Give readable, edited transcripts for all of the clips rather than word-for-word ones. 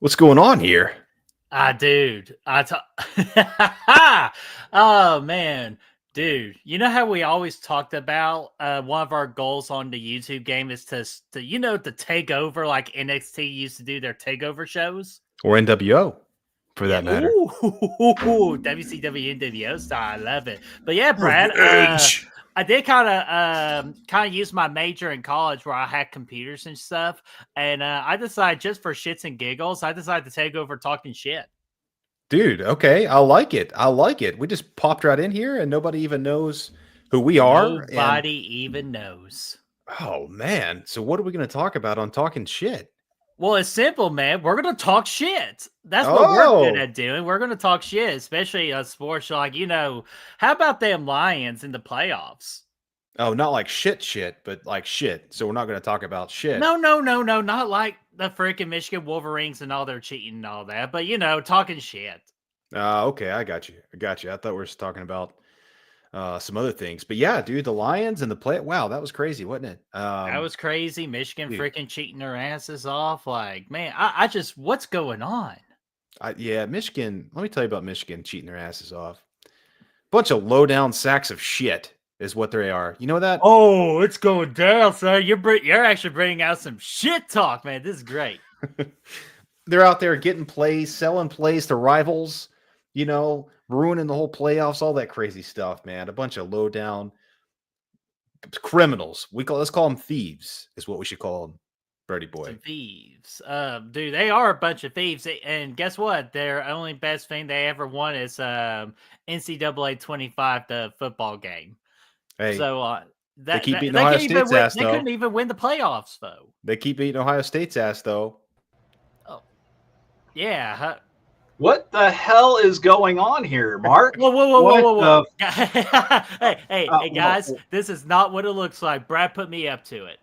What's going on here? Dude, oh man, dude, you know how we always talked about one of our goals on the YouTube game is to take over like NXT used to do their takeover shows. Or NWO, for Yeah, that matter. WCW NWO style, I love it. But yeah, Brad, Revenge! I did kind of use my major in college where I had computers and stuff, and I decided just for shits and giggles, I decided to take over talking shit. Dude, okay, I like it. I like it. We just popped right in here and nobody even knows who we are. And Nobody even knows. oh man, so what are we going to talk about on Talking Shit? Well, it's simple, man. We're gonna talk shit. That's what we're good Oh, at doing. We're gonna talk shit, especially sports. Like, how about them Lions in the playoffs? oh, not like shit, but like shit. So we're not going to talk about shit. No, not like the freaking Michigan Wolverines and all their cheating and all that. But talking shit. Okay, I got you. I thought we were just talking about some other things. But yeah, dude, the Lions and the play. Wow, that was crazy, wasn't it? That was crazy. Michigan dude. freaking cheating their asses off. Like, man, I just what's going on? Yeah, Michigan. Let me tell you about Michigan cheating their asses off. Bunch of low down sacks of shit is what they are. You know that? Oh, it's going down, sir. You're actually bringing out some shit talk, man. This is great. They're out there getting plays, selling plays to rivals. Ruining the whole playoffs, all that crazy stuff, man. A bunch of low down criminals. Let's call them thieves. Is what we should call them, Birdie boy. Some thieves, dude. They are a bunch of thieves, and guess what? Their only best thing they ever won is NCAA 25, the football game. Hey, so they keep beating Ohio State's ass. They couldn't even win the playoffs, though. They keep beating Ohio State's ass, though. Oh, yeah. What the hell is going on here, Mark? Whoa. Hey, guys, this is not what it looks like. Brad put me up to it.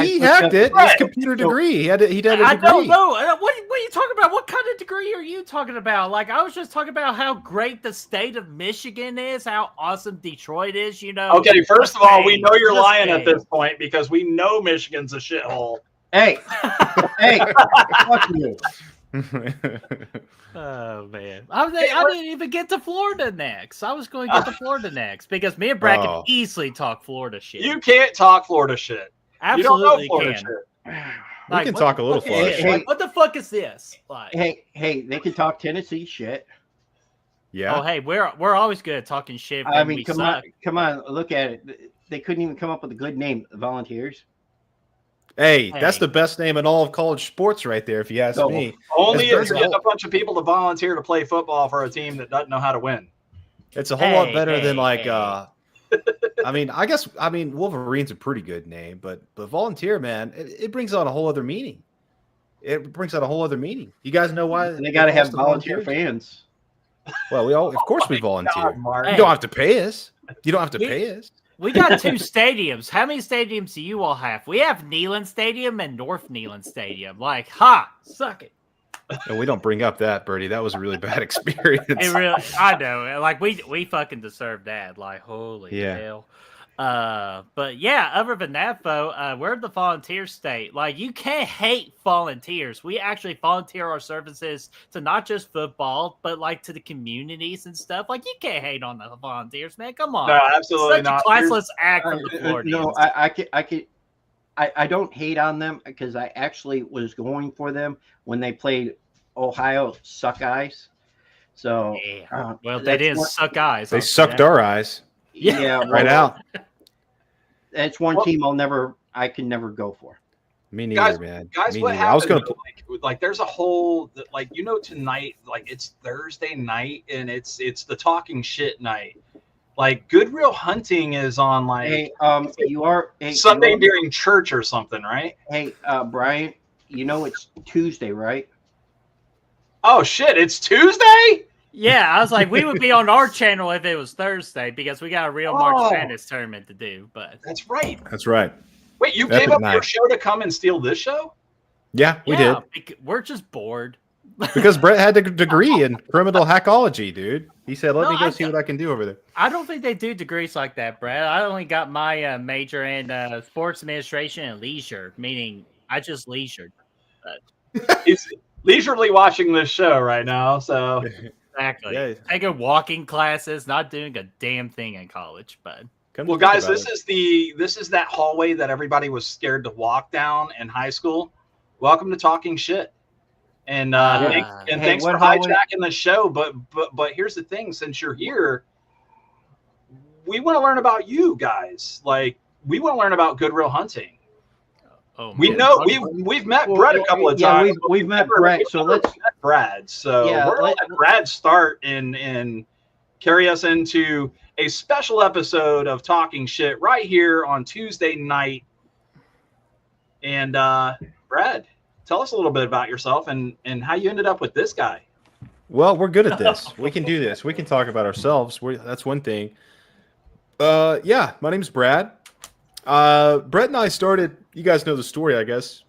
He hacked it. His computer degree. He did a degree. I don't know. What are you talking about? What kind of degree are you talking about? Like, I was just talking about how great the state of Michigan is, how awesome Detroit is, Okay, first of all, we know you're lying at this point because we know Michigan's a shithole. Hey, fuck you. Oh man, I didn't even get to Florida next. I was going to get to Florida next because me and Brad can easily talk Florida shit. You can't talk Florida shit. Absolutely you don't know Florida shit. We can talk a little Florida shit. Like, what the fuck is this? Like, hey, they can talk Tennessee shit. Yeah. Oh, hey, we're always good at talking shit. I mean, come on, look at it. They couldn't even come up with a good name. Volunteers. Hey, that's the best name in all of college sports right there, if you ask me. Only if you get a bunch of people to volunteer to play football for a team that doesn't know how to win. It's a whole lot better than like I mean, Wolverine's a pretty good name, but volunteer, man, it brings out a whole other meaning. It brings out a whole other meaning. You guys know why they got to have volunteer fans. Well, of course we volunteer. You don't have to pay us. You don't have to pay us. We got 2 stadiums. How many stadiums do you all have? We have Neyland Stadium and North Neyland Stadium. Like, suck it. And we don't bring up that, Birdie. That was a really bad experience. I know. Like, we fucking deserve that. Like, holy hell. But yeah, other than that, though, we're the volunteer state. Like, you can't hate volunteers. We actually volunteer our services to not just football, but like to the communities and stuff. Like, you can't hate on the volunteers, man. Come on. No, absolutely not. Such a classless act from the Floridians. No, I don't hate on them because I actually was going for them when they played Ohio Suckeyes. So, well, they didn't suck eyes. They sucked our eyes. Yeah, right out. That's one team I can never go for. Me neither, man. Guys, what happened? I was gonna like there's a whole tonight, like it's Thursday night and it's the talking shit night. Like Good Real Hunting is on like Sunday during church or something, right? Hey, Brian, it's Tuesday, right? Oh shit, it's Tuesday? Yeah, I was like, we would be on our channel if it was Thursday because we got a real March Madness tournament to do. But that's right. That's right. Wait, you gave up your show to come and steal this show? Yeah, we did. We're just bored. Because Brett had a degree in criminal hackology, dude. He said, let me go see what I can do over there. I don't think they do degrees like that, Brad. I only got my major in sports administration and leisure, meaning I just leisured. leisurely watching this show right now. So Exactly. Yeah. Taking walking classes, not doing a damn thing in college, but well, guys, this is that hallway that everybody was scared to walk down in high school. Welcome to Talking Shit. And thanks for hijacking the show. But here's the thing: since you're here, we want to learn about you guys. Like, we want to learn about Good Real Hunting. oh, We man. know we've met Brett a couple of times. Yeah, we've met Brett. So let's met Brad. So Yeah, we're gonna let Brad start and carry us into a special episode of Talking Shit right here on Tuesday night. And Brad, tell us a little bit about yourself and how you ended up with this guy. Well, we're good at this. We can do this. We can talk about ourselves. That's one thing. Yeah, my name's Brad. Brett and I started. You guys know the story, I guess.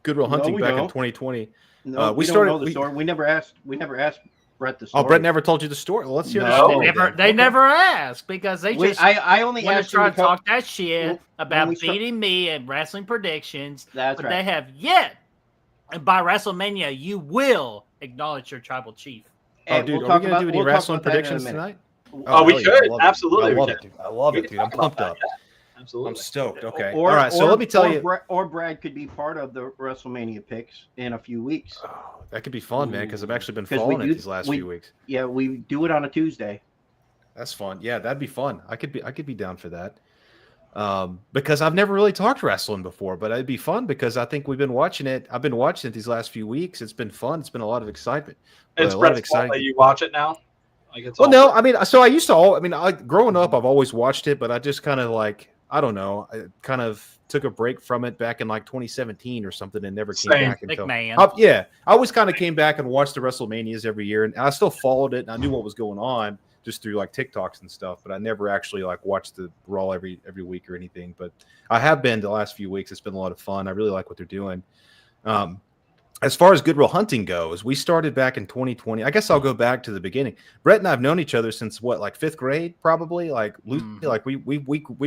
Good Real Hunting we back in don't. 2020. No, we we started- don't know the story. We never asked Brett the story. Oh, Brett never told you the story. Well, let's hear the No. story. They never asked because they just I only want to asked try him to talk that shit when about we start- beating me at wrestling predictions. That's but right. they have yet, and by WrestleMania, you will acknowledge your tribal chief. Oh, And dude, we'll are talk we gonna do any we'll talk wrestling about that in a predictions minute. tonight? Oh, we hell could. I love it. Absolutely, I we love could. it, dude. I love We it, can dude. I'm talk about pumped that, up. yeah. Absolutely. I'm stoked. Okay. Or, All right. So let me tell you. or Brad could be part of the WrestleMania picks in a few weeks. Oh, that could be fun, man, because I've actually been 'Cause we following it do- these last we- few weeks. Yeah, we do it on a Tuesday. That's fun. Yeah, that'd be fun. I could be down for that. Because I've never really talked wrestling before, but it'd be fun because I think we've been watching it. I've been watching it these last few weeks. It's been fun. It's been a lot of excitement. It's a lot of Brett's fault exciting. that you watch it now. Like it's Well, all no, I mean, so I used to growing up, I've always watched it, but I just kind of like, I don't know, I kind of took a break from it back in like 2017 or something and never came Same. back until. McMahon. Yeah, I always kind of came back and watched the WrestleManias every year, and I still followed it, and I knew what was going on just through like TikToks and stuff, but I never actually like watched the Raw every week or anything. But I have been the last few weeks. It's been a lot of fun. I really like what they're doing. As far as Good Real Hunting goes, we started back in 2020. I guess I'll go back to the beginning. Brett and I have known each other since what, like fifth grade, probably. Like, like we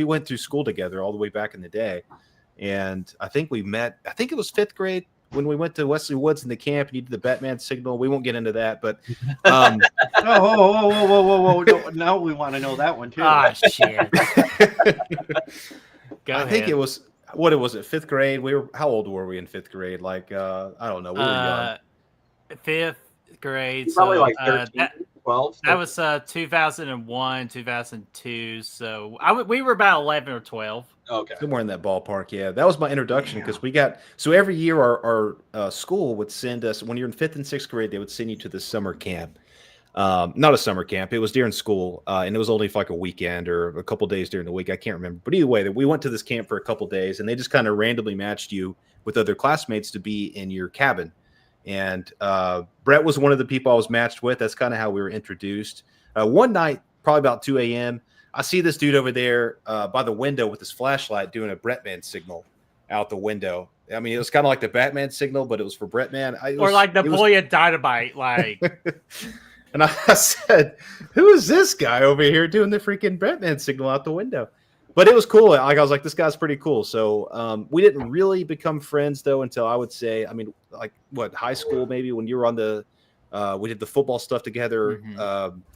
went through school together all the way back in the day, and I think we met. I think it was fifth grade when we went to Wesley Woods in the camp and you did the Batman signal. We won't get into that, but Oh, whoa. No, now we want to know that one too. Ah, shit. Go I ahead. think it was fifth grade. How old were we in fifth grade? Like I don't know. We were young. Fifth grade. probably so, like 13, 12. that was 2001, 2002. So we were about 11 or 12. Okay. Somewhere in that ballpark, yeah. That was my introduction because every year our school would send us, when you're in fifth and sixth grade, they would send you to this summer camp. Not a summer camp. It was during school, and it was only for like a weekend or a couple days during the week. I can't remember. But either way, we went to this camp for a couple days, and they just kind of randomly matched you with other classmates to be in your cabin. And Brett was one of the people I was matched with. That's kind of how we were introduced. One night, probably about 2 a.m., I see this dude over there by the window with his flashlight doing a Brettman signal out the window. I mean, it was kind of like the Batman signal, but it was for Brettman. Or like Napoleon Dynamite. Like, and I said, "Who is this guy over here doing the freaking Brettman signal out the window?" But it was cool. Like I was like, "This guy's pretty cool." So we didn't really become friends though until I would say, I mean, like what, high school maybe, when you were on the. We did the football stuff together,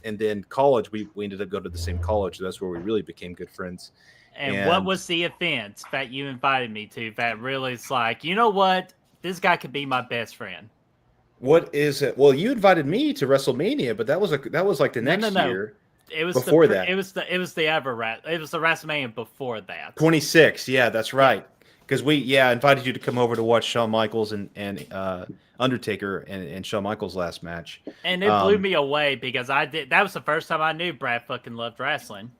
and then college. We ended up going to the same college. So that's where we really became good friends. and what was the offense that you invited me to that really is like, you know what? This guy could be my best friend. What is it? Well, you invited me to WrestleMania, but that was like the next year. It was before that. It was the WrestleMania before that. 26. Yeah, that's right. Because invited you to come over to watch Shawn Michaels and Undertaker and Shawn Michaels' last match. And it blew me away because that was the first time I knew Brad fucking loved wrestling.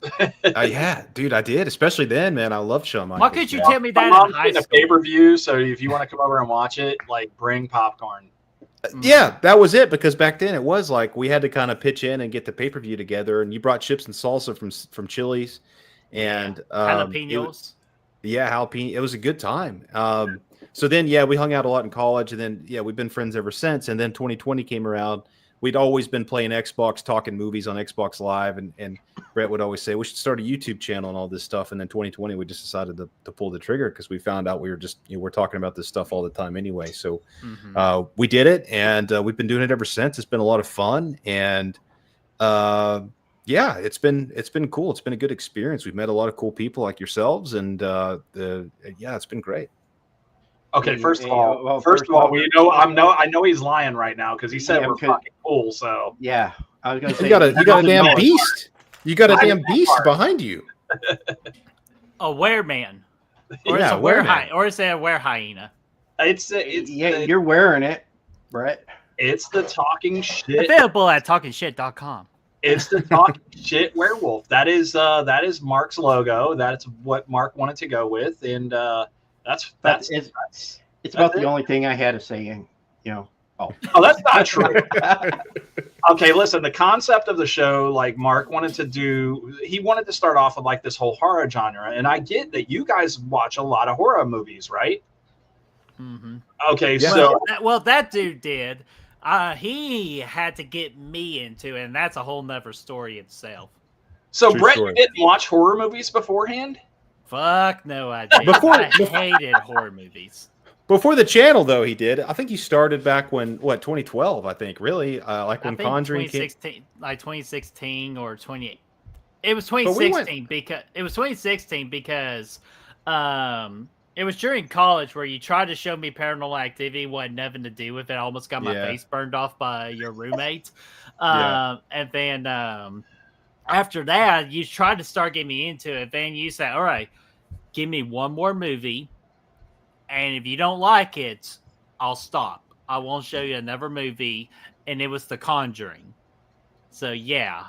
Yeah, dude, I did. Especially then, man. I loved Shawn Michaels. Why could you tell me My that mom's in high doing a school? pay-per-view, so if you want to come over and watch it, like bring popcorn. Yeah, that was it. Because back then it was like we had to kind of pitch in and get the pay-per-view together. And you brought chips and salsa from Chili's, and Jalapenos. jalapeno. It was a good time. So then, we hung out a lot in college, and then, we've been friends ever since. And then 2020 came around. we'd always been playing Xbox, talking movies on Xbox Live, and Brett would always say we should start a YouTube channel and all this stuff. And then 2020, we just decided to pull the trigger because we found out we were just we're talking about this stuff all the time anyway. So we did it, and we've been doing it ever since. It's been a lot of fun, and yeah, it's been cool. It's been a good experience. We've met a lot of cool people like yourselves, and yeah, it's been great. Okay, first of all, I know he's lying right now because he said we're fucking cool. So yeah, I was gonna say you got a damn beast. You got a damn beast behind you. A wereman, or yeah, or is it a were hyena? It's you're wearing it, Brett. It's the talking shit. Available at talkingshit.com. It's the talking shit werewolf. That is Mark's logo. That's what Mark wanted to go with, and it's about the only thing I had to say. And oh, that's not true. Okay, listen. The concept of the show, like Mark wanted to start off with like this whole horror genre, and I get that you guys watch a lot of horror movies, right? Mm-hmm. Okay, yeah. So that dude did. He had to get me into it, and that's a whole nother story itself. So Brett, you didn't watch horror movies beforehand? Fuck no, I didn't. I hated horror movies. Before the channel, though, he did. I think he started back when 2012. I think really like when Conjuring 2016, like 2016 or 20. It was 2016 because it was during college where you tried to show me Paranormal Activity, what nothing to do with it. I almost got my face burned off by your roommate. And then after that, you tried to start getting me into it. Then you said, all right, give me one more movie. And if you don't like it, I'll stop. I won't show you another movie. And it was The Conjuring. So, yeah.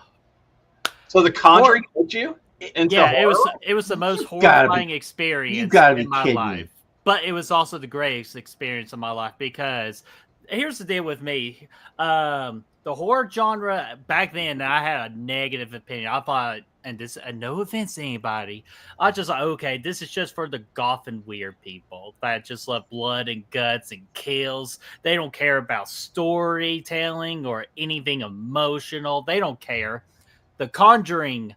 So The Conjuring hooked you? It was the most horrifying experience in my life. But it was also the greatest experience of my life because here's the deal with me. The horror genre back then, I had a negative opinion. I thought, and no offense to anybody, I just like, okay, this is just for the goth and weird people that just love blood and guts and kills. They don't care about storytelling or anything emotional. They don't care. The Conjuring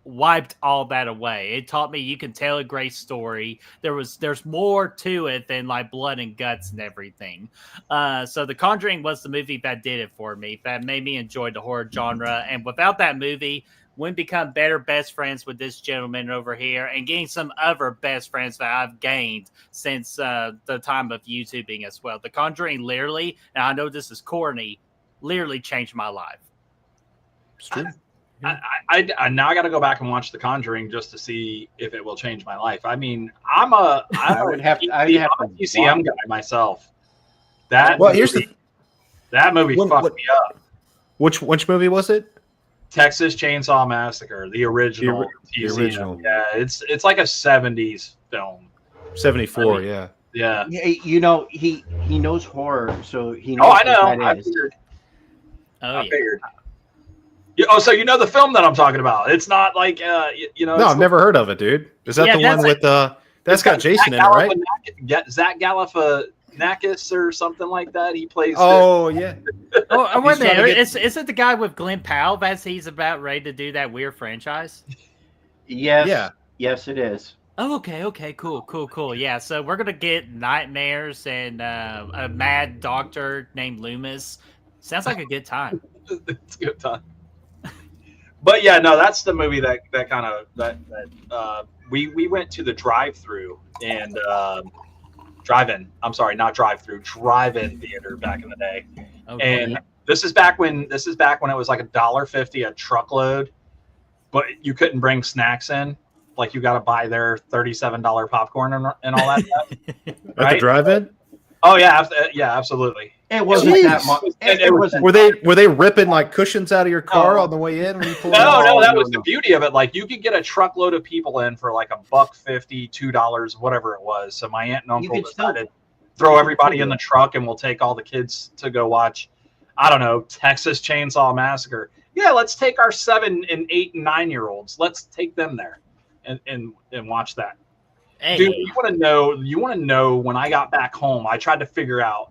wiped all that away. It taught me you can tell a great story. There's more to it than like blood and guts and everything. So The Conjuring was the movie that did it for me. That made me enjoy the horror genre. And without that movie, wouldn't become better best friends with this gentleman over here and getting some other best friends that I've gained since the time of YouTubing as well. The Conjuring literally, and I know this is corny, literally changed my life. It's true. I now I got to go back and watch The Conjuring just to see if it will change my life. I mean, I'm a TCM guy myself. That movie fucked me up. Which movie was it? Texas Chainsaw Massacre, the original. The original. Yeah, it's like a 70s film. 74, yeah. Yeah. He knows horror, so he knows. Oh, I know. I figured. I figured. Oh, so you know the film that I'm talking about? It's not like No, I've never heard of it, dude. Is that the one with that's got Jason in it, right? Zach Galifianakis or something like that. He plays. Oh yeah. Oh, wait a minute. Is it the guy with Glenn Powell as he's about ready to do that weird franchise? Yes. Yeah. Yes, it is. Oh, okay, cool. Yeah, so we're gonna get nightmares and a mad doctor named Loomis. Sounds like a good time. It's a good time. But yeah, no, that's the movie that we went to the drive-through and drive-in. I'm sorry, not drive-through, drive-in theater back in the day. Okay. And this is back when it was like $1.50 a truckload, but you couldn't bring snacks in. Like you got to buy their $37 popcorn and all that stuff. Right? At the drive-in? Oh yeah, absolutely. It wasn't that much. It wasn't. Were they ripping like cushions out of your car on the way in when you pulled? No, that was the beauty of it. Like you could get a truckload of people in for like $1.50, $2, whatever it was. So my aunt and uncle decided throw everybody in the truck and we'll take all the kids to go watch, I don't know, Texas Chainsaw Massacre. Yeah, let's take our 7 and 8 and 9-year-olds. Let's take them there and watch that. Hey. Dude, you want to know when I got back home, I tried to figure out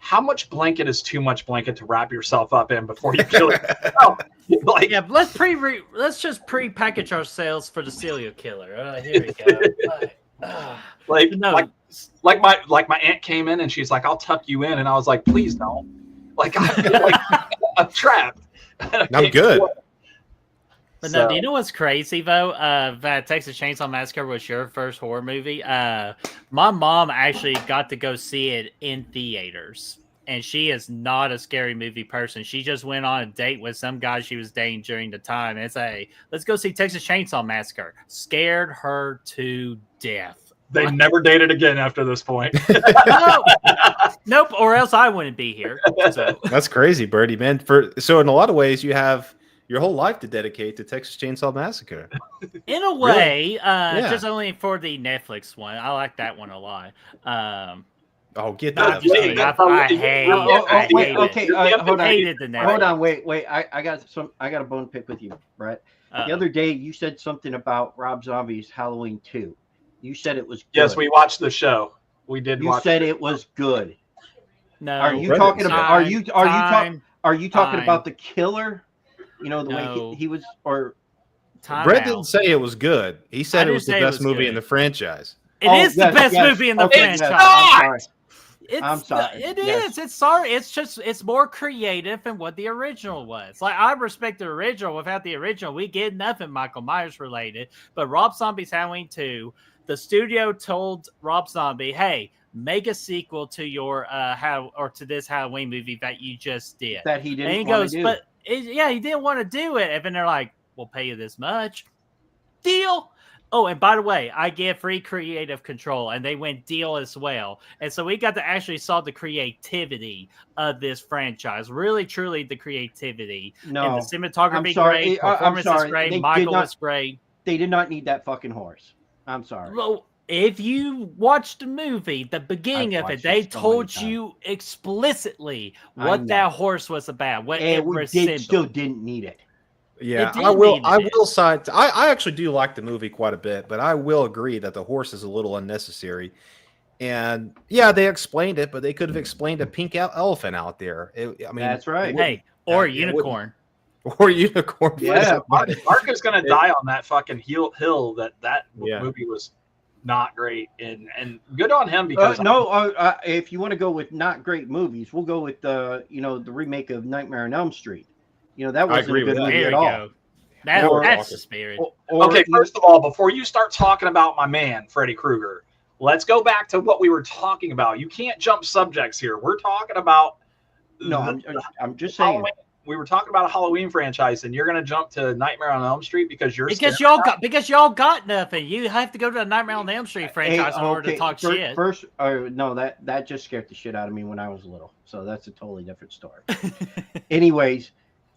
how much blanket is too much blanket to wrap yourself up in before you kill it? Like, yeah, let's just pre-package ourselves for the serial killer. Here we go. Like my aunt came in and she's like, "I'll tuck you in," and I was like, "Please don't." Like I'm trapped. I'm good. But no, do you know what's crazy though? That Texas Chainsaw Massacre was your first horror movie. My mom actually got to go see it in theaters, and she is not a scary movie person. She just went on a date with some guy she was dating during the time, and say, "Let's go see Texas Chainsaw Massacre." Scared her to death. They never dated again after this point. Nope, or else I wouldn't be here. So. That's crazy, Birdie, man. So in a lot of ways, you have your whole life to dedicate to Texas Chainsaw Massacre. In a way, really? just only for the Netflix one. I like that one a lot. Oh, get that! I hate the Netflix. Hold on, wait. I got a bone to pick with you, Brett. The other day, you said something about Rob Zombie's Halloween 2. You said it was good. Yes, we watched the show. We did. You said it was good. No. Are you talking about? Are you talking about the killer? You know the way he was, or Brett didn't say it was good. He said it was the best movie in the franchise. It is the best movie in the franchise. I'm sorry. It is. It's sorry. It's more creative than what the original was. Like, I respect the original. Without the original, we get nothing Michael Myers related. But Rob Zombie's Halloween 2, the studio told Rob Zombie, "Hey, make a sequel to your to this Halloween movie that you just did." That he didn't. And he goes, "But he didn't want to do it." And then they're like, "We'll pay you this much." Deal. Oh, and by the way, I get free creative control, and they went deal as well. And so we got to actually saw the creativity of this franchise. Really, truly, the creativity. No, and the cinematography great, performance is great, Michael is great. They did not need that fucking horse. I'm sorry. Well, if you watched the movie, the beginning of it, they told you explicitly what that horse was about. What it resembled. Still didn't need it. Yeah, I will side. I actually do like the movie quite a bit, but I will agree that the horse is a little unnecessary. And yeah, they explained it, but they could have explained a pink elephant out there. I mean, that's right. Hey, or a unicorn. Or unicorn. Yeah, Mark is going to die on that fucking hill. That movie was not great, and good on him because if you want to go with not great movies, we'll go with the remake of Nightmare on Elm Street. That wasn't a good movie at all. That's the spirit. Okay, first of all, before you start talking about my man Freddy Krueger, let's go back to what we were talking about. You can't jump subjects here. We're talking about I'm just saying. Halloween. We were talking about a Halloween franchise, and you're going to jump to Nightmare on Elm Street because y'all got nothing. You have to go to the Nightmare on Elm Street franchise in order to talk shit. First, no, that just scared the shit out of me when I was little. So that's a totally different story. Anyways,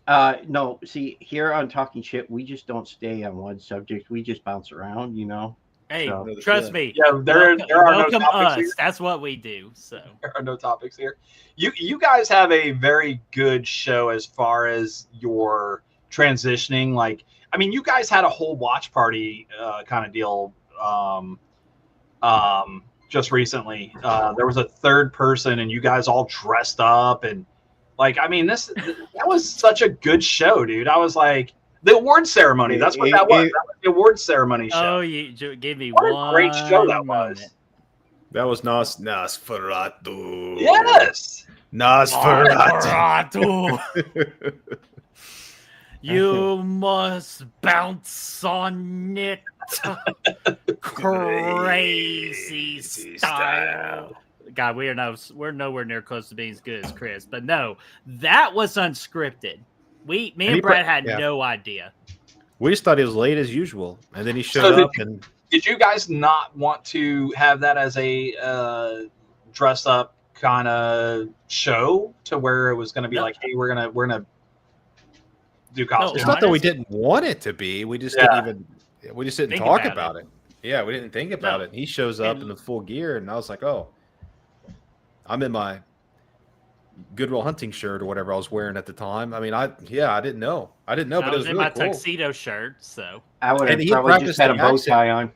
no, see, here on Talking Shit, we just don't stay on one subject. We just bounce around, Hey, trust me. Yeah, there are no topics here. That's what we do. So there are no topics here. You guys have a very good show as far as your transitioning. Like, I mean, you guys had a whole watch party kind of deal just recently. There was a third person, and you guys all dressed up, and like, I mean, that was such a good show, dude. I was like. The award ceremony. That's what that was. That was the award ceremony show. Oh, you gave me what a great show that was. That was Nosferatu. Yes. Nosferatu. You must bounce on it. Crazy style. God, we're nowhere near close to being as good as Chris. But no, that was unscripted. Me and Brad had no idea. We just thought it was late as usual, and then he showed up. Did you guys not want to have that as a dress up kind of show to where it was going to be like, hey, we're gonna do costumes? It's not that we didn't want it to be. We just didn't talk about it. Yeah, we didn't think about it. He shows up in the full gear, and I was like, oh, I'm in my Goodwill Hunting shirt or whatever I was wearing at the time. I mean, I didn't know. But it was really in my cool. tuxedo shirt, so I would have probably just had a bow tie on.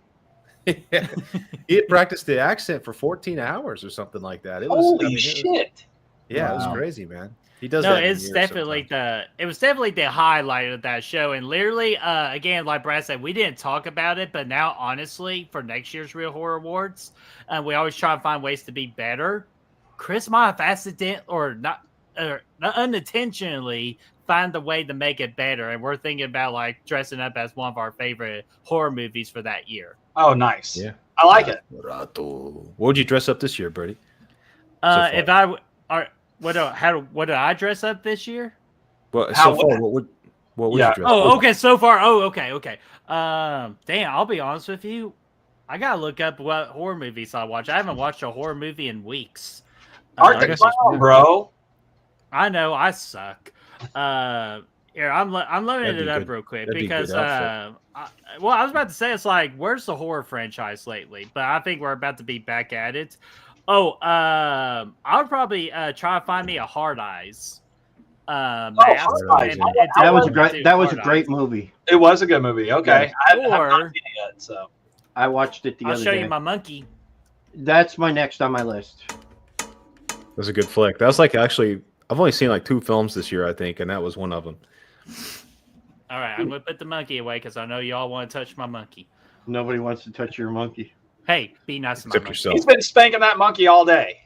He had practiced the accent for 14 hours or something like that. It was holy shit. Yeah, it Wow. was crazy, man. He does No, that. in it's years definitely sometimes. it was definitely the highlight of that show. And literally, again, like Brad said, we didn't talk about it, but now honestly, for next year's Real Horror Awards, we always try to find ways to be better. Chris might have not unintentionally find the way to make it better. And we're thinking about like dressing up as one of our favorite horror movies for that year. Oh, nice. Yeah. I like it. What would you dress up this year, Bertie? So If I are what did I dress up this year? Well, How so far, would- what would Yeah. you dress? Oh, up? okay. So far, okay. Damn. I'll be honest with you. I gotta look up what horror movies I watch. I haven't watched a horror movie in weeks. Art I the guess it's- Clown, yeah. bro. I know I suck. Here I'm loading That'd it be up good. real quick That'd be a good because outfit. I was about to say it's like where's the horror franchise lately? But I think we're about to be back at it. Oh, I would probably try to find me a Hard Eyes. Mask. Hard Eyes. That was a Dude, great. That was a Hard great Eyes. movie. It was a good movie. Okay. I have Or- not seen it yet, so. I watched it the I'll other show day. you my monkey. That's my next on my list. That was a good flick. That was like actually, I've only seen like 2 films this year, I think, and that was one of them. All right, I'm gonna put the monkey away because I know y'all want to touch my monkey. Nobody wants to touch your monkey. Hey, be nice to my Except monkey. yourself. He's been spanking that monkey all day.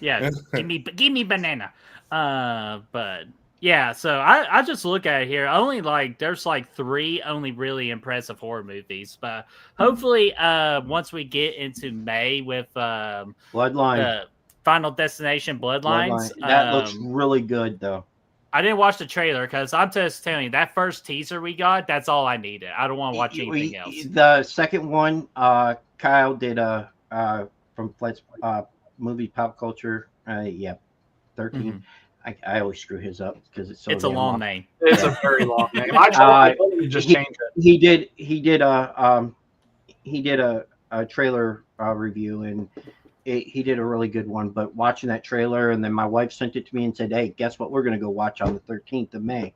Yeah, give me banana. But yeah, so I just look at it here. Only like there's like 3 only really impressive horror movies, but hopefully, once we get into May with Bloodline. the Final Destination Bloodlines, Bloodline. That looks really good, though. I didn't watch the trailer because I'm just telling you that first teaser we got. That's all I needed. I don't want to watch anything else. The second one, Kyle did from Fletch movie pop culture. 13. Mhm. I always screw his up because it's so. It's a damn long name. It's a very long name. I told him to just change it. He did a trailer review, and he did a really good one. But watching that trailer, and then my wife sent it to me and said, "Hey, guess what? We're going to go watch on the 13th of May."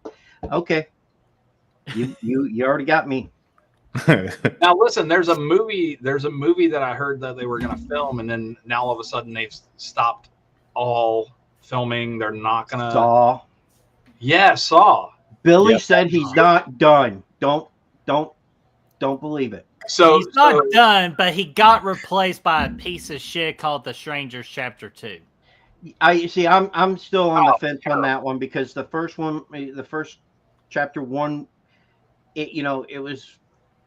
Okay, you already got me. Now listen, there's a movie that I heard that they were going to film, and then now all of a sudden they've stopped all filming. They're not going to. Saw. Yeah, Saw. Billy Yep. said he's not done. Don't believe it. So He's not done, but he got replaced by a piece of shit called The Strangers Chapter 2. I see. I'm still on the Oh, fence on that one because the first one, the first chapter 1, it was.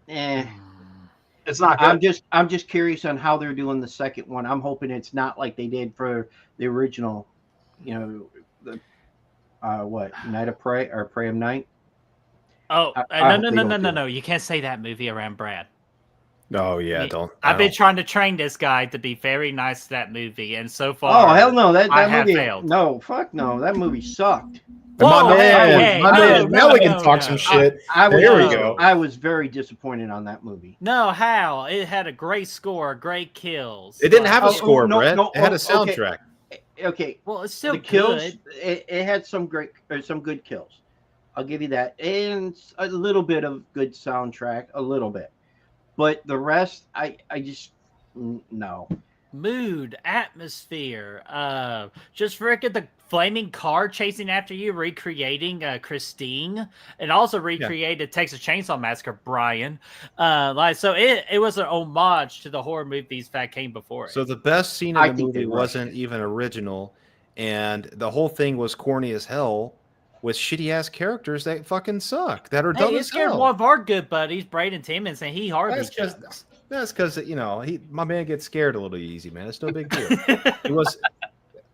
it's not good. I'm just curious on how they're doing the second one. I'm hoping it's not like they did for the original, the Night of Prey or Prey of Night. Oh, I hope they don't do no! You can't say that movie around Brad. Oh yeah, Me- don't. I've been don't. trying to train this guy to be very nice to that movie, and so far, Oh hell no! That I have movie, failed. no, fuck no! That movie sucked. Whoa, My man, hey, my no, man. no, Now we can no, talk no. some shit. I was, There we go. I was very disappointed on that movie. No, how? It had a great score, great kills. It didn't have a Oh, score, no, Brett. no, It had a okay. soundtrack. Okay, Well, it's still the kills, good. it had some good kills. I'll give you that, and a little bit of good soundtrack, a little bit, but the rest, I just no. Mood, atmosphere, just freaking the flaming car chasing after you, recreating Christine, and also recreated Texas Chainsaw Massacre, Brian. So it was an homage to the horror movies that came before it. So the best scene I in the think they movie rushed wasn't it. even original, and the whole thing was corny as hell with shitty ass characters that fucking suck, that are dumb Hey, it as scared hell. one of our good buddies, Braden Timmons, and he hardly chucks. That's because my man gets scared a little easy, man. It's no big deal.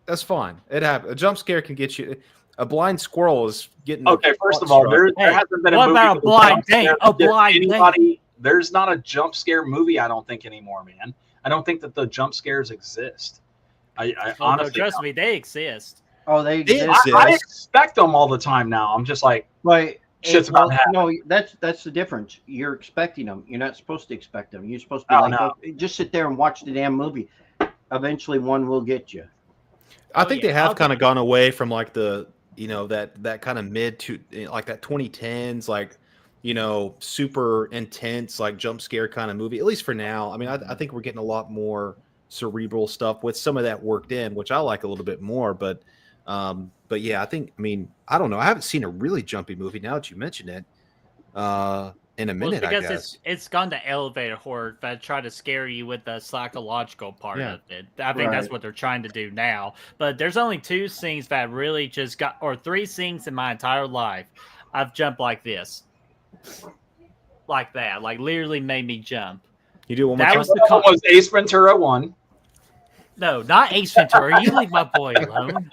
That's fine. It happens. A jump scare can get you. A blind squirrel is getting. Okay, first of all, struck. there Hey, hasn't been a what movie about a with blind jump date? scare A that blind date. anybody. There's not a jump scare movie, I don't think, anymore, man. I don't think that the jump scares exist. I Oh, no, honestly trust don't. me, they exist. Oh, they exist. I expect them all the time now. I'm just like, But Shit's about to happen. no, that's the difference. You're expecting them. You're not supposed to expect them. You're supposed to be Oh, like, no. "Oh, just sit there and watch the damn movie. Eventually, one will get you. I Oh, think yeah, they have I'll kind give of gone away from like the that kind of mid to like that 2010s like super intense like jump scare kind of movie, at least for now. I mean, I think we're getting a lot more cerebral stuff with some of that worked in, which I like a little bit more. But yeah, I mean, I don't know. I haven't seen a really jumpy movie now that you mention it. In a minute, because I guess it's gone to elevator horror that try to scare you with the psychological part of it. I think that's what they're trying to do now. But there's only 2 scenes that really just got, or 3 scenes in my entire life I've jumped like this, like that, like literally made me jump. You do one more time. That was Ace Ventura 1. No, not Ace Ventura. You leave my boy alone.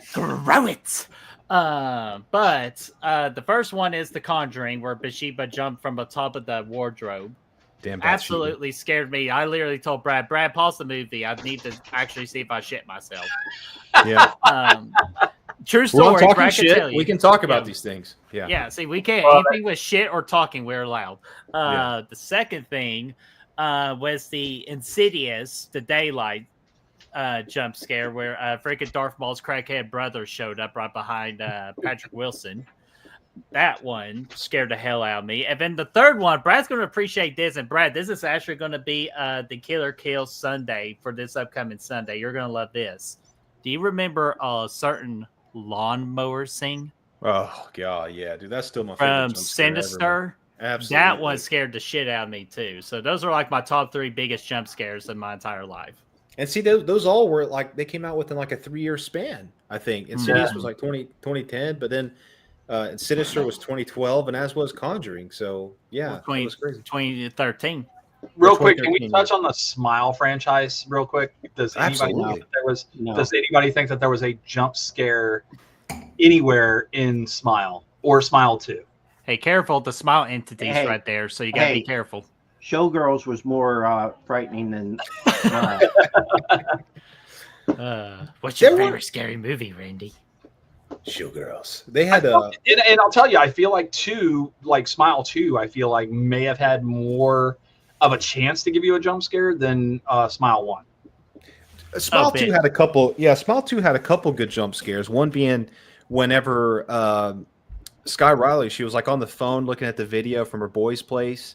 Throw it. But the first one is The Conjuring, where Bathsheba jumped from the top of the wardrobe. Damn, absolutely scared me. I literally told Brad, pause the movie. I need to actually see if I shit myself. Yeah. True story. Talking Brad shit. Can we can talk about these things. Yeah. Yeah. See, we can't. Anything with shit or talking, we're allowed. The second thing was the Insidious, the Daylight jump scare, where freaking Darth Maul's crackhead brother showed up right behind Patrick Wilson. That one scared the hell out of me. And then the third one, Brad's going to appreciate this. And Brad, this is actually going to be the Killer Kills Sunday for this upcoming Sunday. You're going to love this. Do you remember a certain lawnmower scene? Oh god, yeah, dude, that's still my favorite from Sinister. Absolutely, that one scared the shit out of me too. So those are like my top 3 biggest jump scares in my entire life. And see, those all were like, they came out within like a 3-year span, I think. Insidious was like 2010, but then Sinister was 2012, and as was Conjuring. So yeah, it was crazy. 2013. Real quick, can we touch on the Smile franchise real quick? Does anybody think that Does anybody think that there was a jump scare anywhere in Smile or Smile 2? Hey, careful! The Smile entities right there, so you gotta be careful. Showgirls was more frightening than. What's your favorite scary movie, Randy? Showgirls. They had and I'll tell you, I feel like Smile 2, I feel like may have had more of a chance to give you a jump scare than Smile 1. Smile 2 had a couple. Yeah, Smile 2 had a couple good jump scares. One being whenever Sky Riley, she was like on the phone looking at the video from her boy's place.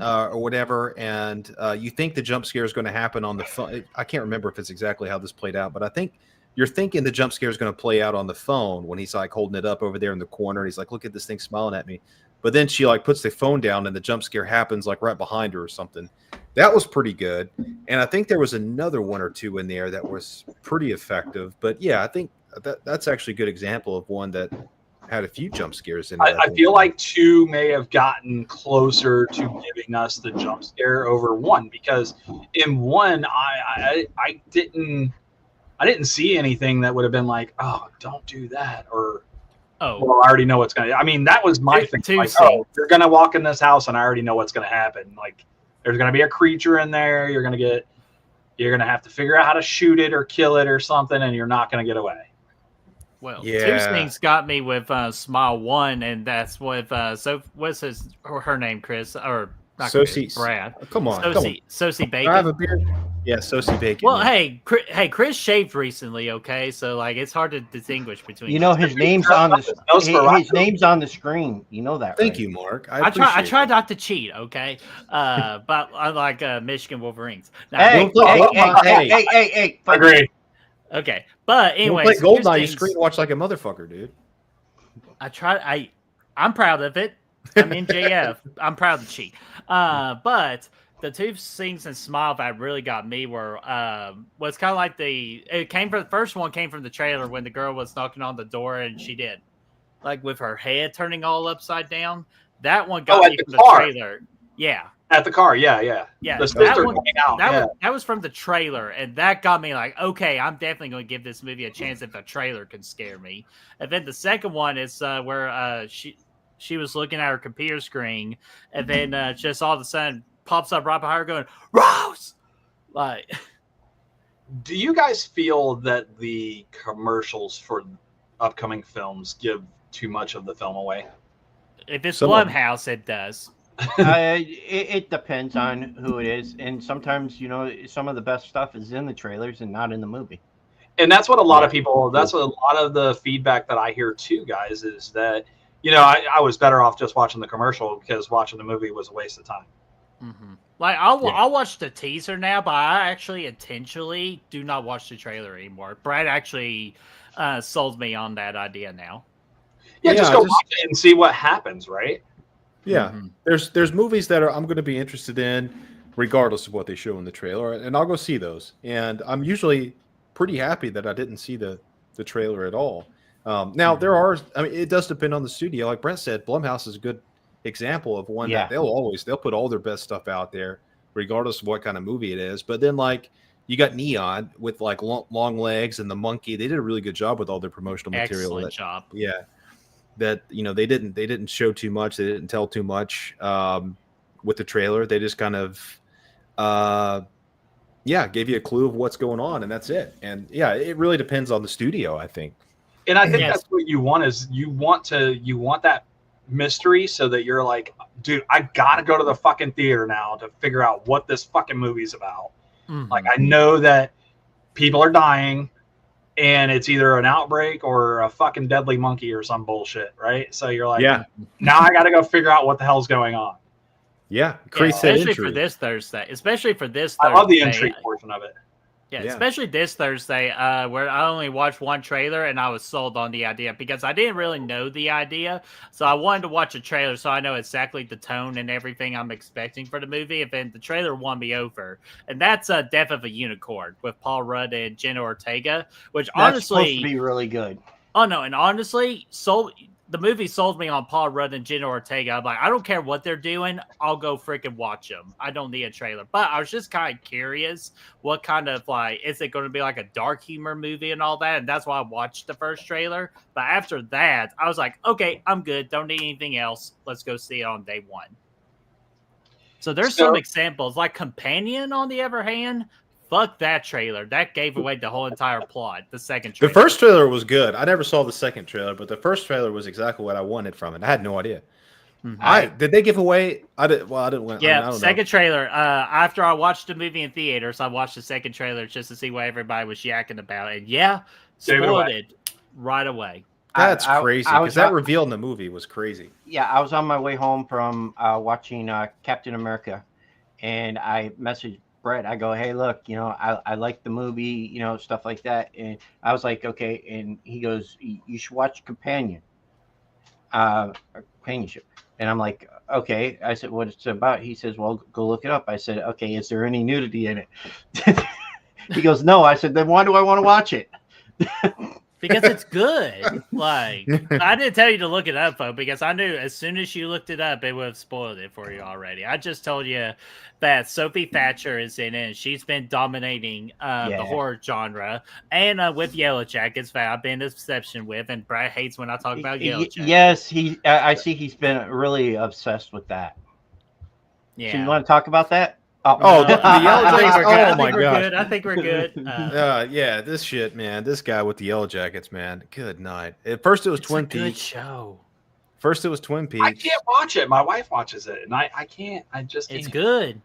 Or whatever, and you think the jump scare is going to happen on the phone. I can't remember if it's exactly how this played out, but I think you're thinking the jump scare is going to play out on the phone when he's like holding it up over there in the corner. And he's like, look at this thing smiling at me. But then she like puts the phone down and the jump scare happens like right behind her or something. That was pretty good. And I think there was another 1 or 2 in there that was pretty effective. But yeah, I think that's actually a good example of one that had a few jump scares in it. I feel like 2 may have gotten closer to giving us the jump scare over 1, because in 1 I didn't see anything that would have been like, oh, don't do that, or well, I already know what's gonna. I mean, that was my thing. Like, oh, you're gonna walk in this house and I already know what's gonna happen. Like, there's gonna be a creature in there. You're gonna have to figure out how to shoot it or kill it or something, and you're not gonna get away. Well, 2 things got me with Smile 1, and that's with what's her name, Chris, or not Chris, Brad? Come on, Sosie Bacon. I have a beard. Yeah, Sosie Bacon. Well, hey, Chris shaved recently, okay, so like it's hard to distinguish between. You know his name's on the his name's on the screen. You know that. Thank you, Mark. I tried not to cheat, okay, but I like Michigan Wolverines. Now, hey, agree. Okay, but anyways, play Goldeneye, you screen watch like a motherfucker, dude. I'm proud of it. I'm in JF. I'm proud to cheat. But the 2 scenes in Smile that really got me were was kind of like the first one came from the trailer when the girl was knocking on the door and she did like with her head turning all upside down. That one got me from the trailer. Yeah. At the car, yeah. The sister coming out. That was from the trailer, and that got me like, okay, I'm definitely going to give this movie a chance if the trailer can scare me. And then the second one is where she was looking at her computer screen, and then just all of a sudden pops up right behind her going, Rose! Like, do you guys feel that the commercials for upcoming films give too much of the film away? If it's Blumhouse, it does. It depends on who it is, and sometimes some of the best stuff is in the trailers and not in the movie. And that's what a lot of people. That's what a lot of the feedback that I hear too, guys, is that I was better off just watching the commercial because watching the movie was a waste of time. Mm-hmm. Like I'll watch the teaser now, but I actually intentionally do not watch the trailer anymore. Brad actually sold me on that idea now. Yeah, just watch it and see what happens, right? Yeah, there's movies that I'm going to be interested in, regardless of what they show in the trailer, and I'll go see those. And I'm usually pretty happy that I didn't see the trailer at all. Now there are, I mean, it does depend on the studio. Like Brent said, Blumhouse is a good example of one that they'll put all their best stuff out there, regardless of what kind of movie it is. But then like you got Neon with like long legs and the monkey. They did a really good job with all their promotional material. Excellent job. Yeah. That they didn't show too much, they didn't tell too much with the trailer. They just kind of gave you a clue of what's going on, and that's it. And yeah, it really depends on the studio, I think. And I think that's what you want is you want that mystery so that you're like, dude, I gotta go to the fucking theater now to figure out what this fucking movie's about. Like I know that people are dying and it's either an outbreak or a fucking deadly monkey or some bullshit, right? So you're like, now I gotta go figure out what the hell's going on. Yeah, especially for this Thursday. I love the intrigue portion of it. Yeah, especially this Thursday, where I only watched one trailer and I was sold on the idea because I didn't really know the idea. So I wanted to watch a trailer so I know exactly the tone and everything I'm expecting for the movie. And then the trailer won me over. And that's Death of a Unicorn with Paul Rudd and Jenna Ortega, which that's honestly supposed to be really good. Oh no, and honestly, the movie sold me on Paul Rudd and Jenna Ortega. I'm like, I don't care what they're doing. I'll go freaking watch them. I don't need a trailer. But I was just kind of curious what kind of is it going to be like a dark humor movie and all that? And that's why I watched the first trailer. But after that, I was like, okay, I'm good. Don't need anything else. Let's go see it on day one. So there's some examples. Like Companion, on the other hand, fuck that trailer. That gave away the whole entire plot. The second trailer. The first trailer was good. I never saw the second trailer, but the first trailer was exactly what I wanted from it. I had no idea. Did they give away? I didn't. Yeah, second trailer. After I watched the movie in theaters, I watched the second trailer just to see what everybody was yakking about. And spoiled it right away. That's crazy because that reveal in the movie was crazy. Yeah, I was on my way home from watching Captain America, and I messaged Brett. I go, hey, look, I like the movie, stuff like that. And I was like, okay. And he goes, you should watch Companionship. And I'm like, okay. I said, what it's about? He says, well, go look it up. I said, okay, is there any nudity in it? He goes, no. I said, then why do I want to watch it? Because it's good. Like, I didn't tell you to look it up, though, because I knew as soon as you looked it up, it would have spoiled it for you already. I just told you that Sophie Thatcher is in it, and she's been dominating the horror genre. And with Yellow Jackets, that I've been in obsession with, and Brad hates when I talk about Yellow Jackets. Yes, I see he's been really obsessed with that. Yeah. So you want to talk about that? The Yellow Jackets. Oh my god! I think we're good. Yeah, this shit, man. This guy with the Yellow Jackets, man. Good night. At first, it was Twin Peaks. Good show. First, it was Twin Peaks. I can't watch it. My wife watches it, and I can't. I just can't. It's good.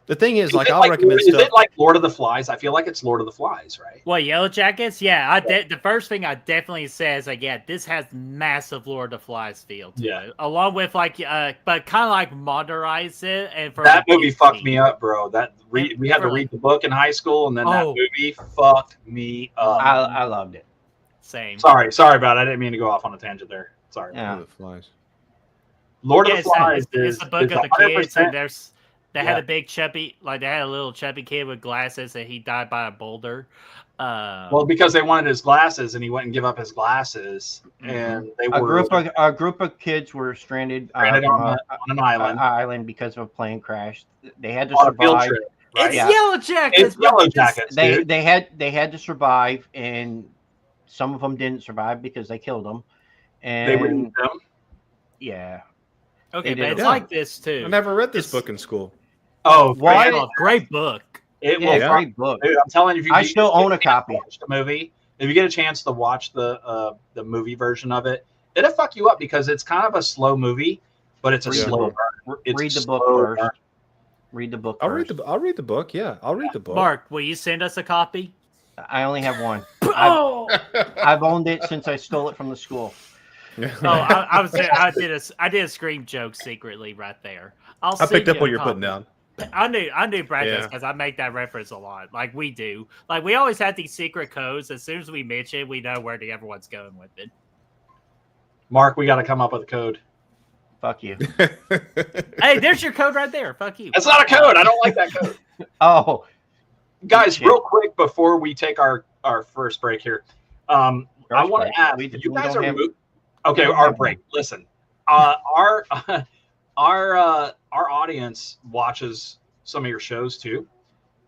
The thing is, I'll recommend stuff. Is it like Lord of the Flies? I feel like it's Lord of the Flies, right? What, Yellow Jackets? Yeah, the first thing I definitely say is this has massive Lord of the Flies feel to it. Along with but kind of like modernize it. And for that movie fucked me up, bro. We had to read the book in high school, and then that movie fucked me up. I loved it. Same. Sorry about it. I didn't mean to go off on a tangent there. Sorry. Yeah. Lord of the Flies. Lord of the Flies is the book of the kids, and they had a big chubby, they had a little chubby kid with glasses, and he died by a boulder. Well, because they wanted his glasses, and he wouldn't give up his glasses, and they were a group of kids were stranded on an island because of a plane crash. They had to survive. Right? It's Yellow Jackets. It's Yellow Jackets. They had to survive, and some of them didn't survive because they killed them. And they removed them. Yeah. Okay, but it's like this too. I never read this book in school. Oh, great book. Great book. Dude, I'm telling you, I still own a copy. Watch the movie. If you get a chance to watch the movie version of it, it'll fuck you up because it's kind of a slow movie, but it's a slow burn. Read the book first. Read the book. I'll read the book. Yeah, I'll read the book. Mark, will you send us a copy? I only have one. Oh, I've owned it since I stole it from the school. I did a scream joke secretly right there. I picked up what you're putting down. I knew Brad does Yeah. because I make that reference a lot. Like we do. Like we always have these secret codes. As soon as we mention, we know where everyone's going with it. Mark, we got to come up with a code. Fuck you. Hey, there's your code right there. Fuck you. That's not a code. I don't like that code. Oh, Guys, shit. real quick before we take our first break here, I want to ask you guys are okay. Our break. Listen, our audience watches some of your shows too,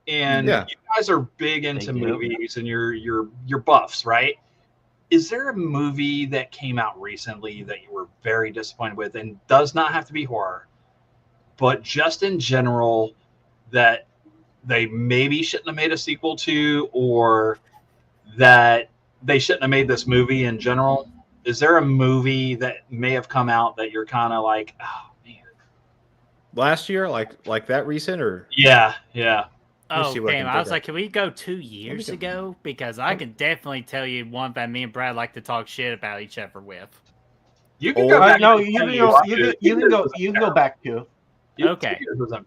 and Yeah. you guys are big into They do. movies and you're buffs, right? Is there a movie that came out recently that you were very disappointed with, and does not have to be horror, but just in general that they maybe shouldn't have made a sequel to, or that they shouldn't have made this movie in general? Is there a movie that may have come out that you're kind of like, oh man, Last year, like that recent or yeah. Oh, see what I damn. can I was think like, can we go 2 years go. ago? Because I can definitely tell you one that me and Brad like to talk shit about each other with. You can Oh, go back. no, and you can continue go. on You it. can go back to. Okay.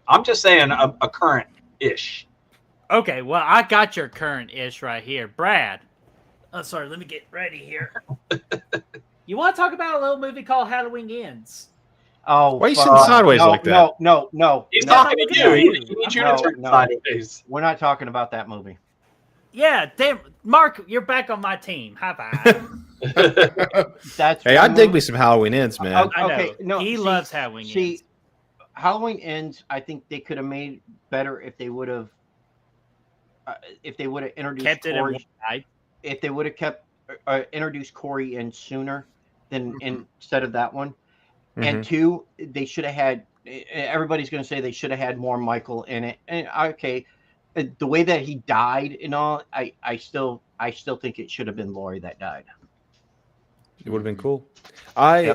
I'm just saying a current-ish. Okay, well, I got your current ish right here. Brad. Oh, sorry, let me get ready here. You want to talk about a little movie called Halloween Ends? Oh, Why are you sitting sideways like that? No. He's No, talking look to at you. you. He needs you No, to turn no. sideways. We're not talking about that movie. Yeah, damn. Mark, you're back on my team. High five. That's Hey, one I dig movie- me some Halloween Ends, man. Okay. I know. no, he see- loves Halloween See, Ends. Halloween Ends. I think they could have made better if they would have introduced Kept it in Corey. one night. If they would have kept introduced Corey in sooner than instead of that one. And two, they should have had. Everybody's going to say they should have had more Michael in it. And okay, the way that he died and all, I still think it should have been Laurie that died. It would have been cool. I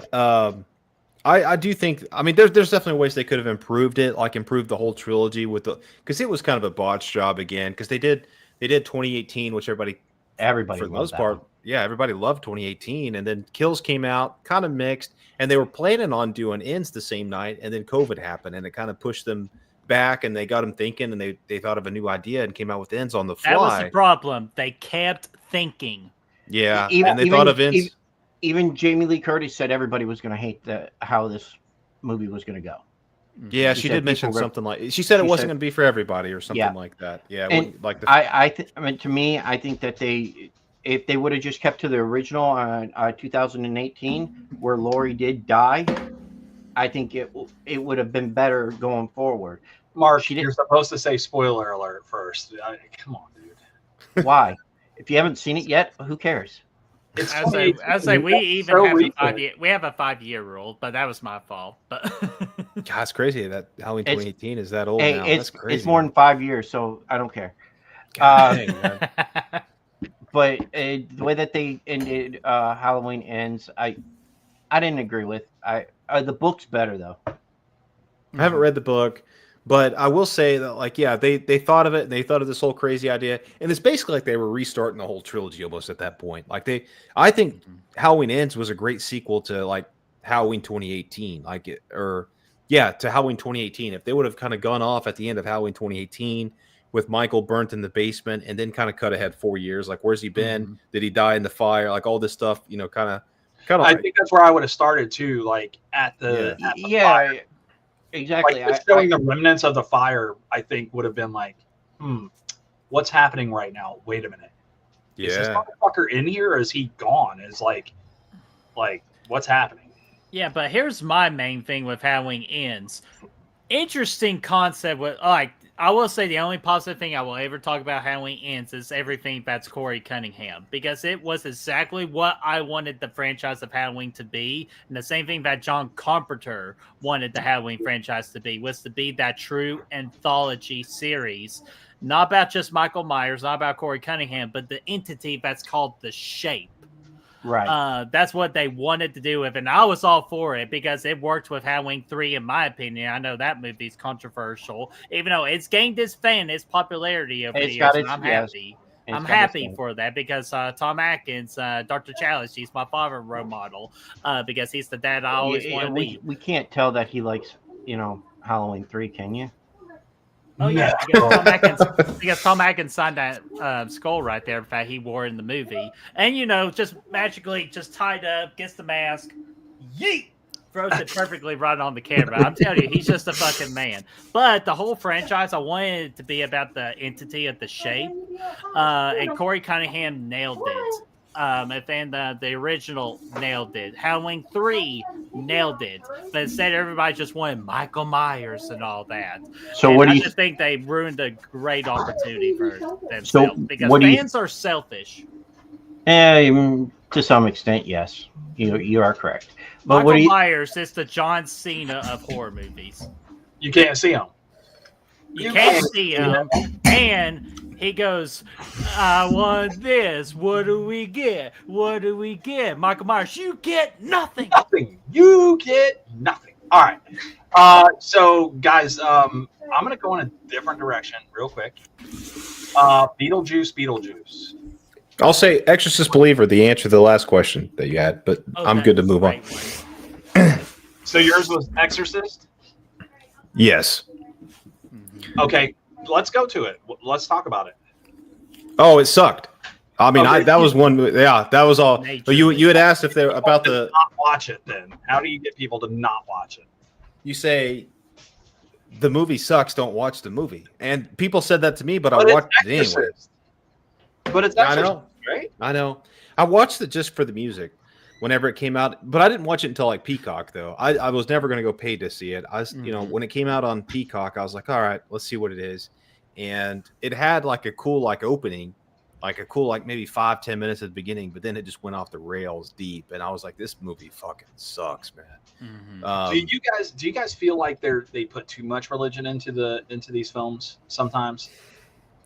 do think. I mean, there's definitely ways they could have improved it, like improved the whole trilogy with the because it was kind of a botched job again. Because they did 2018, which everybody Everybody for the loved most that part, one. yeah, everybody loved 2018, and then Kills came out, kind of mixed, and they were planning on doing Ends the same night, and then COVID happened, and it kind of pushed them back, and they got them thinking, and they thought of a new idea and came out with Ends on the fly. That was the problem. They kept thinking. Yeah, and they thought of Ends. Even Jamie Lee Curtis said everybody was going to hate how this movie was going to go. Yeah, She she said did mention people were- something like she said it she wasn't said- going to be for everybody or something Yeah. like that. Yeah, it And wouldn't- like the I mean, to me, I think that if they would have just kept to the original on 2018, where Laurie did die, I think it would have been better going forward. Mark, She didn't- you're supposed to say spoiler alert first. Come on, dude. Why? If you haven't seen it yet, who cares? It's I say we That's even so have recent. a 5 year. We have a 5-year rule, but that was my fault. But God, it's crazy that Halloween It's- 2018 is that old Hey, now. That's it's crazy. more than 5 years, so I don't care. God dang, man. But the way that they ended Halloween Ends, I didn't agree with. The book's better though. I haven't read the book, but I will say that, like, yeah, they thought of it, and they thought of this whole crazy idea, and it's basically like they were restarting the whole trilogy almost at that point. Like I think Halloween Ends was a great sequel to like Halloween 2018, to Halloween 2018. If they would have kind of gone off at the end of Halloween 2018 with Michael burnt in the basement, and then kind of cut ahead 4 years, like where's he been? Did he die in the fire? Like all this stuff, kind of. I think that's where I would have started too, like at the fire. Exactly. Like just showing the remnants of the fire, I think would have been like, what's happening right now? Wait a minute. Is this motherfucker in here or is he gone? It's like what's happening? yeah, but here's my main thing with Halloween Ends. Interesting concept with I will say the only positive thing I will ever talk about Halloween Ends is everything that's Corey Cunningham, because it was exactly what I wanted the franchise of Halloween to be, and the same thing that John Carpenter wanted the Halloween franchise to be, was to be that true anthology series, not about just Michael Myers, not about Corey Cunningham, but the entity that's called The Shape. Right. That's what they wanted to do with it. And I was all for it because it worked with Halloween 3, in my opinion. I know that movie's controversial, even though it's gained its popularity over the years, and I'm happy. I'm happy for that because Tom Atkins, Dr. Chalice, he's my father role model because he's the dad I always want to be. We can't tell that he likes, Halloween 3, can you? Oh yeah, because Tom Atkins signed that skull right there. In fact, he wore in the movie, and just magically just tied up, gets the mask, yeet, throws it perfectly right on the camera. I'm telling you, he's just a fucking man. But the whole franchise, I wanted it to be about the entity of the shape, and Corey Cunningham nailed it. And the original nailed it. Halloween 3 nailed it. But instead, everybody just wanted Michael Myers and all that. So I just think they ruined a great opportunity for themselves because fans are selfish. To some extent, yes. You are correct. But Michael Myers is the John Cena of horror movies. You can't see him. You can't see him, and he goes, I want this. What do we get? What do we get? Michael Myers, you get nothing. Nothing. You get nothing. All right. So, guys, I'm going to go in a different direction real quick. Beetlejuice. I'll say Exorcist Believer, the answer to the last question that you had, but I'm good to move on. So yours was Exorcist? Yes. Okay, let's go to it. Let's talk about it. Oh, it sucked. I mean, that was one. Yeah, that was all. But you had asked if they're about the not watch it. Then how do you get people to not watch it? You say the movie sucks. Don't watch the movie. And people said that to me, but I watched it anyway. But it's Exorcist, right? I know. I watched it just for the music whenever it came out, but I didn't watch it until like Peacock though. I was never going to go pay to see it. I was, when it came out on Peacock, I was like, all right, let's see what it is. And it had like a cool opening, like a cool maybe 5-10 minutes at the beginning, but then it just went off the rails deep, and I was like, this movie fucking sucks, man. Do you guys feel like they put too much religion into these films sometimes?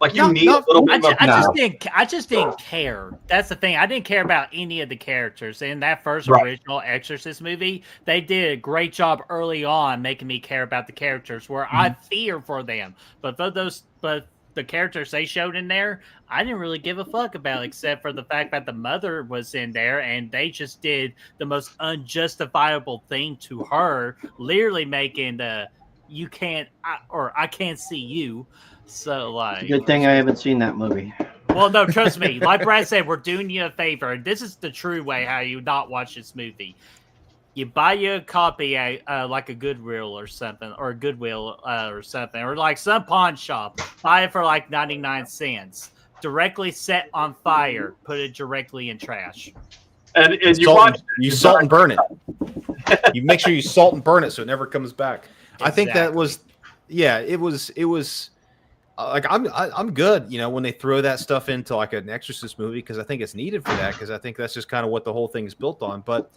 Like you need a little bit I just didn't care. That's the thing. I didn't care about any of the characters in that first original Exorcist movie. They did a great job early on making me care about the characters where I fear for them. But the characters they showed in there, I didn't really give a fuck about, except for the fact that the mother was in there and they just did the most unjustifiable thing to her, literally making I can't see you. So good thing I haven't seen that movie. Well, no, trust me. Like Brad said, we're doing you a favor, and this is the true way how you not watch this movie. You buy you a copy at like a Goodwill or something, or like some pawn shop. Buy it for like 99 cents. Directly set on fire. Put it directly in trash. And you salt and burn it. You make sure you salt and burn it so it never comes back. Exactly. I think that was, it was. Like I'm good, when they throw that stuff into like an Exorcist movie, because I think it's needed for that, because I think that's just kind of what the whole thing is built on. But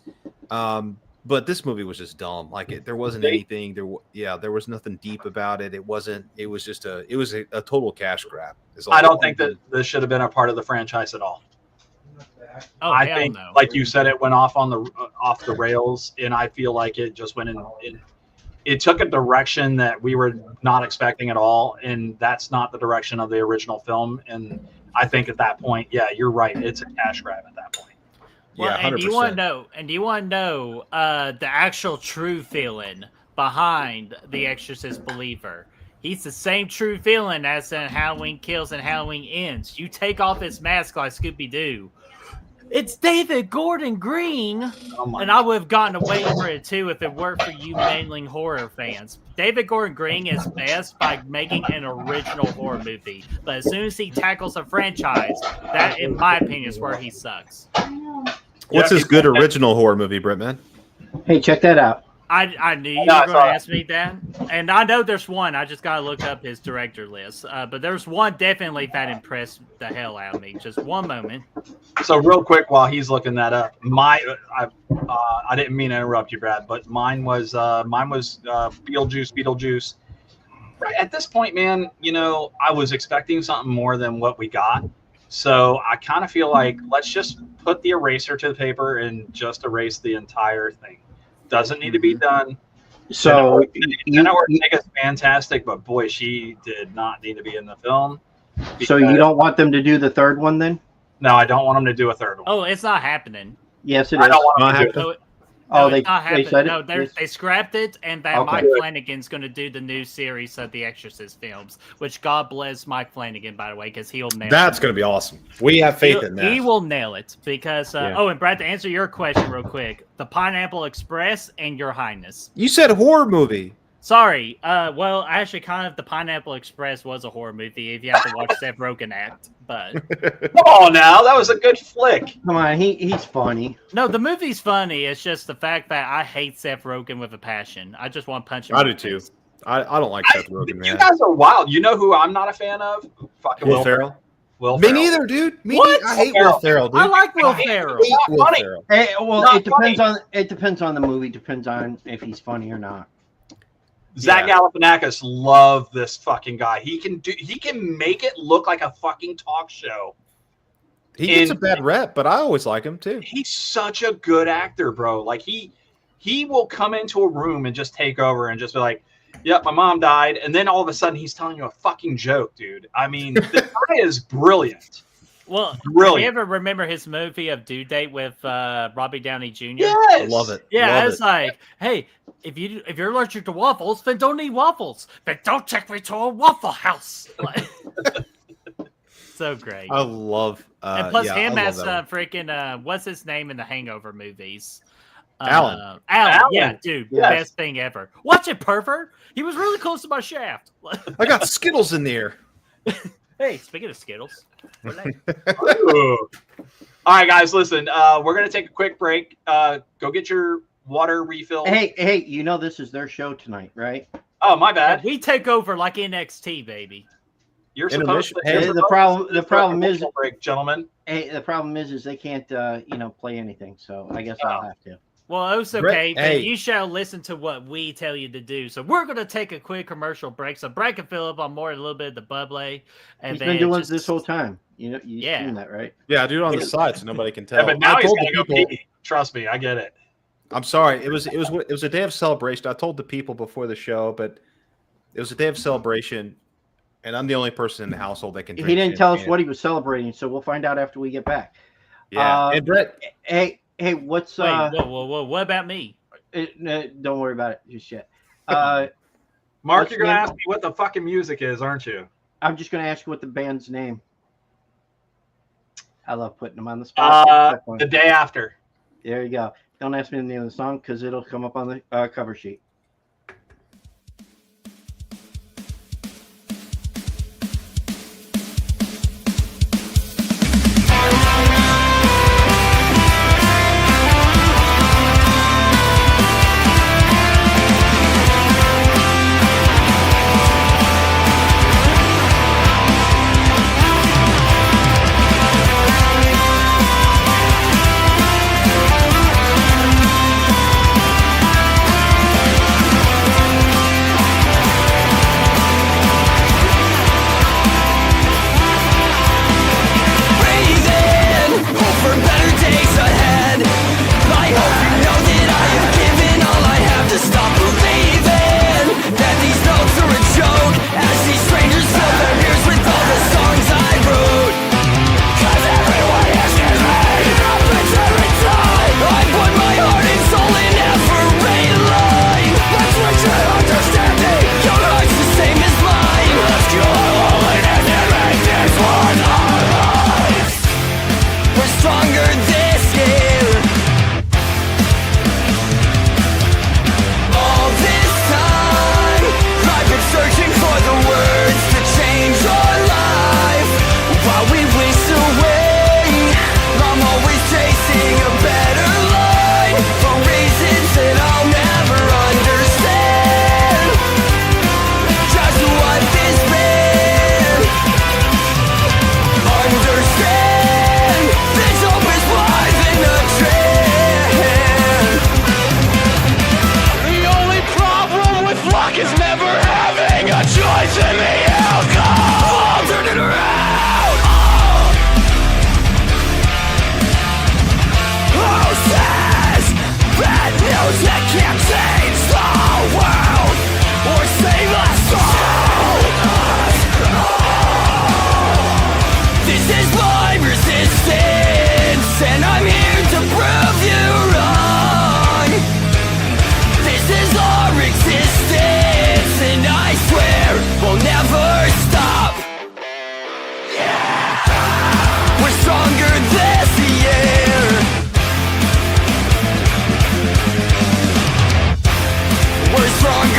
this movie was just dumb. Like there wasn't anything there was nothing deep about it. It was just a total cash grab. I don't think that this should have been a part of the franchise at all. Oh, I think, like you said, it went off the rails, and I feel like it just went in. It took a direction that we were not expecting at all, and that's not the direction of the original film. And I think at that point, you're right. It's a cash grab at that point. Well, 100%. And do you want to know the actual true feeling behind the Exorcist Believer? He's the same true feeling as in Halloween Kills and Halloween Ends. You take off his mask like Scooby-Doo. It's David Gordon Green, and I would have gotten away for it too if it weren't for you mainly horror fans. David Gordon Green is best by making an original horror movie, but as soon as he tackles a franchise, that, in my opinion, is where he sucks. What's his good original horror movie, Brittman? Hey, check that out. I knew you were going to ask me that. And I know there's one. I just got to look up his director list. But there's one definitely that impressed the hell out of me. Just one moment. So real quick while he's looking that up, I didn't mean to interrupt you, Brad, but mine was Beetlejuice. Right at this point, man, I was expecting something more than what we got. So I kind of feel like let's just put the eraser to the paper and just erase the entire thing. Doesn't need to be done. So Jenna Ortega is fantastic, but boy, she did not need to be in the film. So you don't want them to do the third one then? No, I don't want them to do a third one. Oh, it's not happening. Yes, it I is. don't want them to do it. No, Oh, it's not they happening. said No, it. they scrapped it, and that Okay. Mike Flanagan's going to do the new series of the Exorcist films. Which God bless Mike Flanagan, by the way, because he'll nail That's it. going to be awesome. We have faith in that. He will nail it because. Yeah. Oh, and Brad, to answer your question real quick, the Pineapple Express and Your Highness. You said horror movie. Sorry. Well, actually, kind of the Pineapple Express was a horror movie if you have to watch Seth Rogen act. But Come on now, that was a good flick. Come on, he's funny. no, the movie's funny. It's just the fact that I hate Seth Rogen with a passion. I just want to punch him. I in do the too. face. I don't like Seth Rogen, You man. guys are wild. You know who I'm not a fan of? Fucking Will Ferrell. Will Me Ferrell. neither, dude. What? I hate Will Will Ferrell, dude. I like Will I hate Ferrell. He's not Will funny. Ferrell. Hey, well, Not it depends on the movie. Depends on if he's funny or not. Zach Galifianakis love this fucking guy. He can make it look like a fucking talk show. He gets a And- bad rep, but I always like him too. He's such a good actor, bro. Like he will come into a room and just take over and just be like, "Yep, my mom died," and then all of a sudden he's telling you a fucking joke, dude. I mean, the guy is brilliant. Well, do Brilliant. you ever remember his movie of Due Date with Robbie Downey Jr.? Yes, I love it. Yeah, Love it's like, hey, if you're allergic to waffles, then don't eat waffles. Then don't take me to a Waffle House. Like, so great. I love. And plus yeah, him I love as that one. freaking what's his name in the Hangover movies? Alan. Alan, yeah, Alan. dude, Yes. best thing ever. Watch it, pervert. He was really close to my shaft. I got Skittles in there. Hey, speaking of Skittles, we're late. Ooh. All right, guys, listen. We're gonna take a quick break. Go get your water refill. Hey, you know this is their show tonight, right? Oh, my bad. we take over like NXT, baby. You're supposed to. Intermission. you're Hey, supposed the problem- to the problem is- commercial break, gentlemen. Hey, the problem is they can't, play anything. So I guess I'll have to. Well, it's Brett, okay. But hey. you shall listen to what we tell you to do. So we're going to take a quick commercial break. So Brad can fill up on more a little bit of the bubbly. And He's then been doing just- this whole time. You know, you've Yeah. seen that, right? Yeah, I do it on the side so nobody can tell. Yeah, but now I he's told gotta the go people. pee. Trust me, I get it. I'm sorry. It was a day of celebration. I told the people before the show, but it was a day of celebration, and I'm the only person in the household that can. He drink didn't tell us champagne. what he was celebrating, so we'll find out after we get back. Yeah, and Brett, Hey, what's Wait, whoa. What about me? don't worry about it just yet. Mark, What's you're gonna name? ask me what the fucking music is, aren't you? I'm just gonna ask you what the band's name. I love putting them on the spot. The day after. There you go. Don't ask me the name of the song because it'll come up on the cover sheet.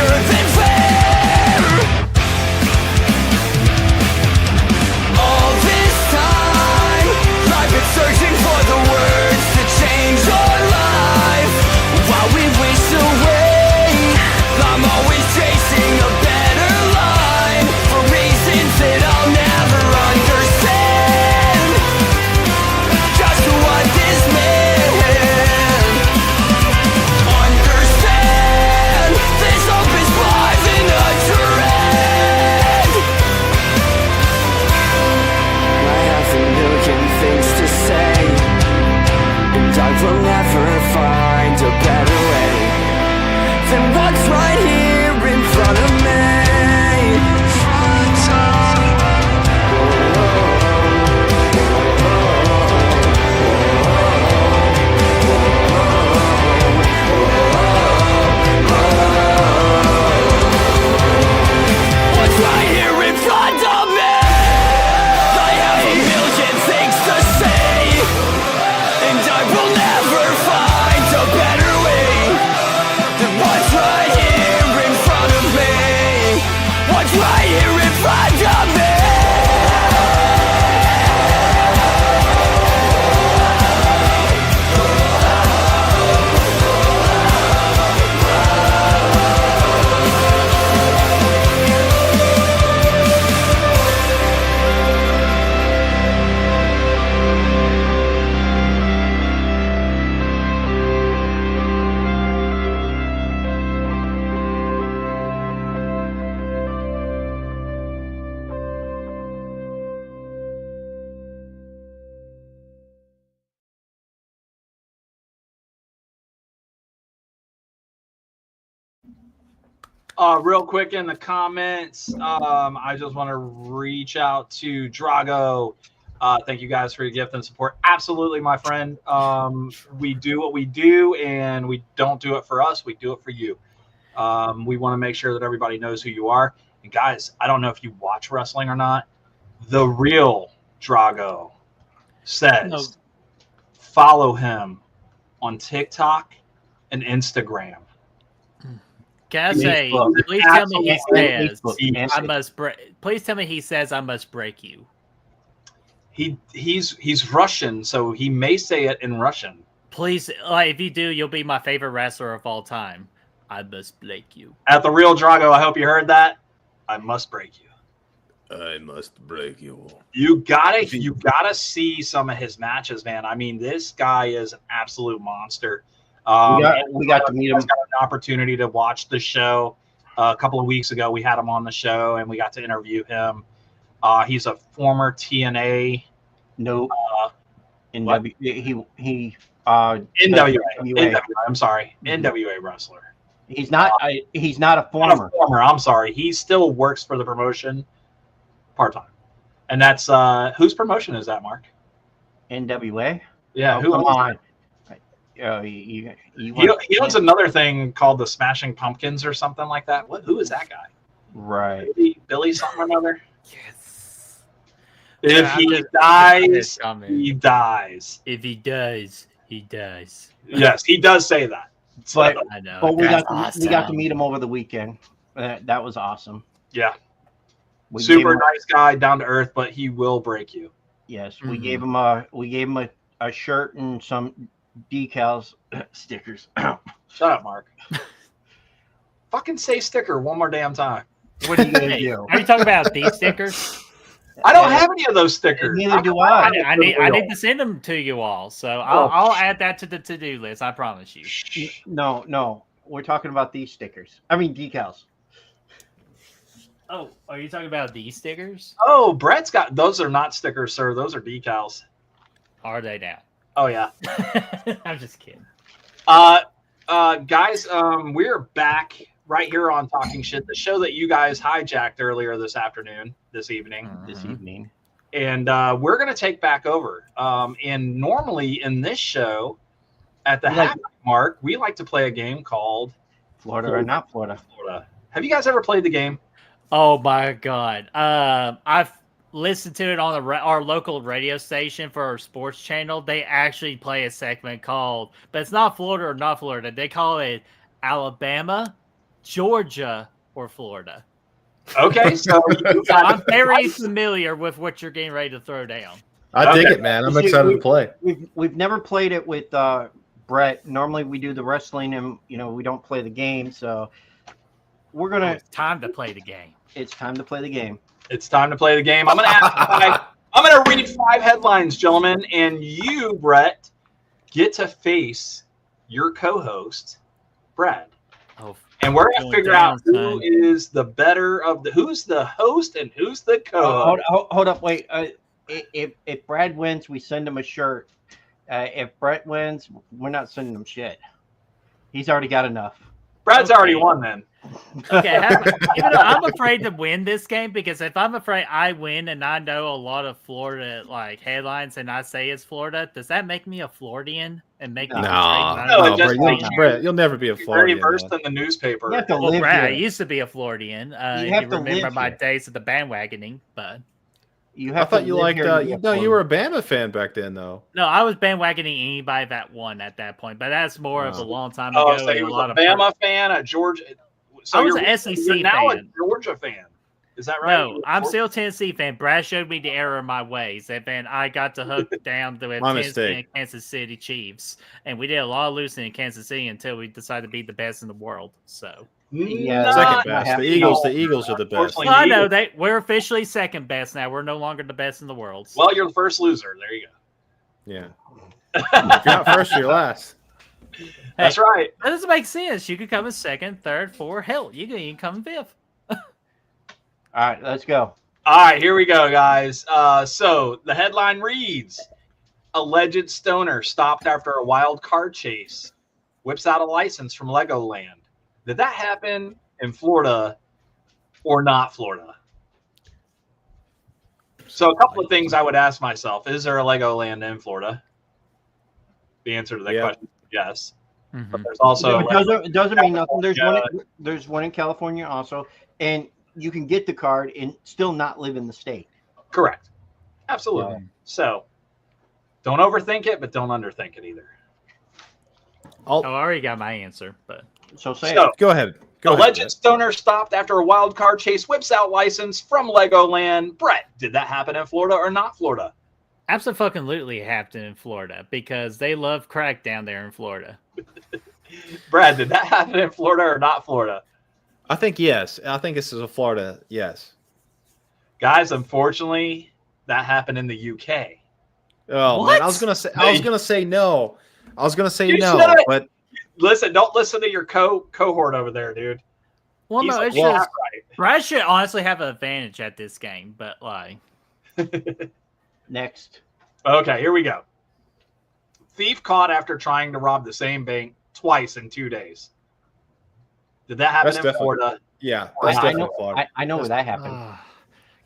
bigger than fair. All this time, I've been searching for the words to change our life. While we wish away, I'm always chasing a better line for reasons that I'll never understand. Just what this meant. Understand, this hope is more than a trend. I have a million things to say, and I will never find a better way than what's right here in front of me. What's right here in front of me? I have a million things to say, and I will never find a better way than what's right here in front of me. What's right here in front of me? Real quick in the comments, I just want to reach out to Drago. Thank you guys for your gift and support. Absolutely, my friend. We do what we do, and we don't do it for us. We do it for you. We want to make sure that everybody knows who you are. And guys, I don't know if you watch wrestling or not. The real Drago says follow him on TikTok and Instagram. Can I say, please tell me he says I must break. Please tell me he says I must break you. He's Russian, so he may say it in Russian. Please, like, if you do, you'll be my favorite wrestler of all time. I must break you. At the real Drago, I hope you heard that. I must break you. I must break you. You gotta see some of his matches, man. I mean, this guy is an absolute monster. We got to meet him. Got an opportunity to watch the show a couple of weeks ago. We had him on the show, and we got to interview him. He's a former TNA. Nope. NWA. I'm sorry, NWA wrestler. He's not. He's not a former. I'm sorry. He still works for the promotion part time, and that's whose promotion is that, Mark? NWA. Yeah. Oh, who come on. He owns another thing called the Smashing Pumpkins or something like that. Who is that guy? Right. Billy something or another. Yes. If he dies, he dies. If he does, he dies. Yes, he does say that. But I know. But we got to meet him over the weekend. That was awesome. Yeah. Super nice guy, down to earth, but he will break you. Yes, we gave him a shirt and some decals, stickers. Shut up, Mark. Fucking say sticker one more damn time. What are you gonna do? Are you talking about these stickers? I don't have any of those stickers. Neither do I. I need to send them to you all, so I'll add that to the to-do list. I promise you. No, we're talking about these stickers. I mean decals. Oh, are you talking about these stickers? Oh, Brett's got those. Are not stickers, sir. Those are decals. Are they now? Oh yeah. I'm just kidding. Guys, we're back right here on Talking Shit, the show that you guys hijacked earlier this evening. And we're going to take back over. And normally in this show, at the half mark, we like to play a game called Florida or Not Florida. Have you guys ever played the game? Oh my God. I've listened to it on our local radio station for our sports channel. They actually play a segment called, but it's not Florida or Not Florida. They call it Alabama Georgia or Florida. Okay, so I'm very familiar with what you're getting ready to throw down. I dig it, man. I'm excited to play. We've never played it with Brett. Normally we do the wrestling, and we don't play the game. So we're gonna. It's time to play the game. It's time to play the game. It's time to play the game. I'm gonna read 5 headlines, gentlemen, and you, Brett, get to face your co-host, Brad. Oh, and we're gonna figure out who is the better of who's the host and who's the co-host. Hold up, wait. If Brad wins, we send him a shirt. If Brett wins, we're not sending him shit. He's already got enough. Brad's already won then. Okay, even though I'm afraid to win this game, because if I'm afraid I win and I know a lot of Florida headlines and I say it's Florida, does that make me a Floridian and make me Brett, you'll never be a Floridian. Very versed in the newspaper. You have to live Brad, here. I used to be a Floridian. You if you remember my days of the bandwagoning, but I thought you liked. You were a Bama fan back then, though. No, I was bandwagoning anybody that won at that point, but that's more of a long time ago. Oh, so he was a Bama fan, a Georgia. So I was an SEC fan. Now a Georgia fan. Is that right? No, I'm still a Tennessee fan. Brad showed me the error of my ways, and then I got to hook down to Tennessee and Kansas City Chiefs, and we did a lot of losing in Kansas City until we decided to be the best in the world. So yeah, second best. The Eagles are the best. Well, I know we're officially second best now. We're no longer the best in the world. So. Well, you're the first loser. There you go. Yeah. If you're not first, you're last. That's right. That doesn't make sense. You could come in second, third, fourth. Hell, you can even come in fifth. All right, let's go. All right, here we go, guys. So the headline reads: Alleged stoner stopped after a wild car chase, whips out a license from Legoland. Did that happen in Florida or not Florida? So a couple of things I would ask myself: is there a Legoland in Florida? The answer to that question is yes. Mm-hmm. But there's also it doesn't mean nothing. There's one in California also, and you can get the card and still not live in the state. Correct. Absolutely. Yeah. So don't overthink it, but don't underthink it either. I already got my answer, but so go ahead. Alleged stoner stopped after a wild car chase, whips out license from Legoland. Brett, did that happen in Florida or not Florida? Absolutely happened in Florida because they love crack down there in Florida. Brad, did that happen in Florida or not Florida? I think yes. I think this is a Florida yes. Guys, unfortunately, that happened in the UK. Oh man, I was gonna say no. But listen, don't listen to your cohort over there, dude. Well, no, it's just Brad should honestly have an advantage at this game, but Next. Okay, here we go. Thief caught after trying to rob the same bank twice in 2 days. Did that happen in Florida? Yeah, that's definitely Florida. I know where that happened.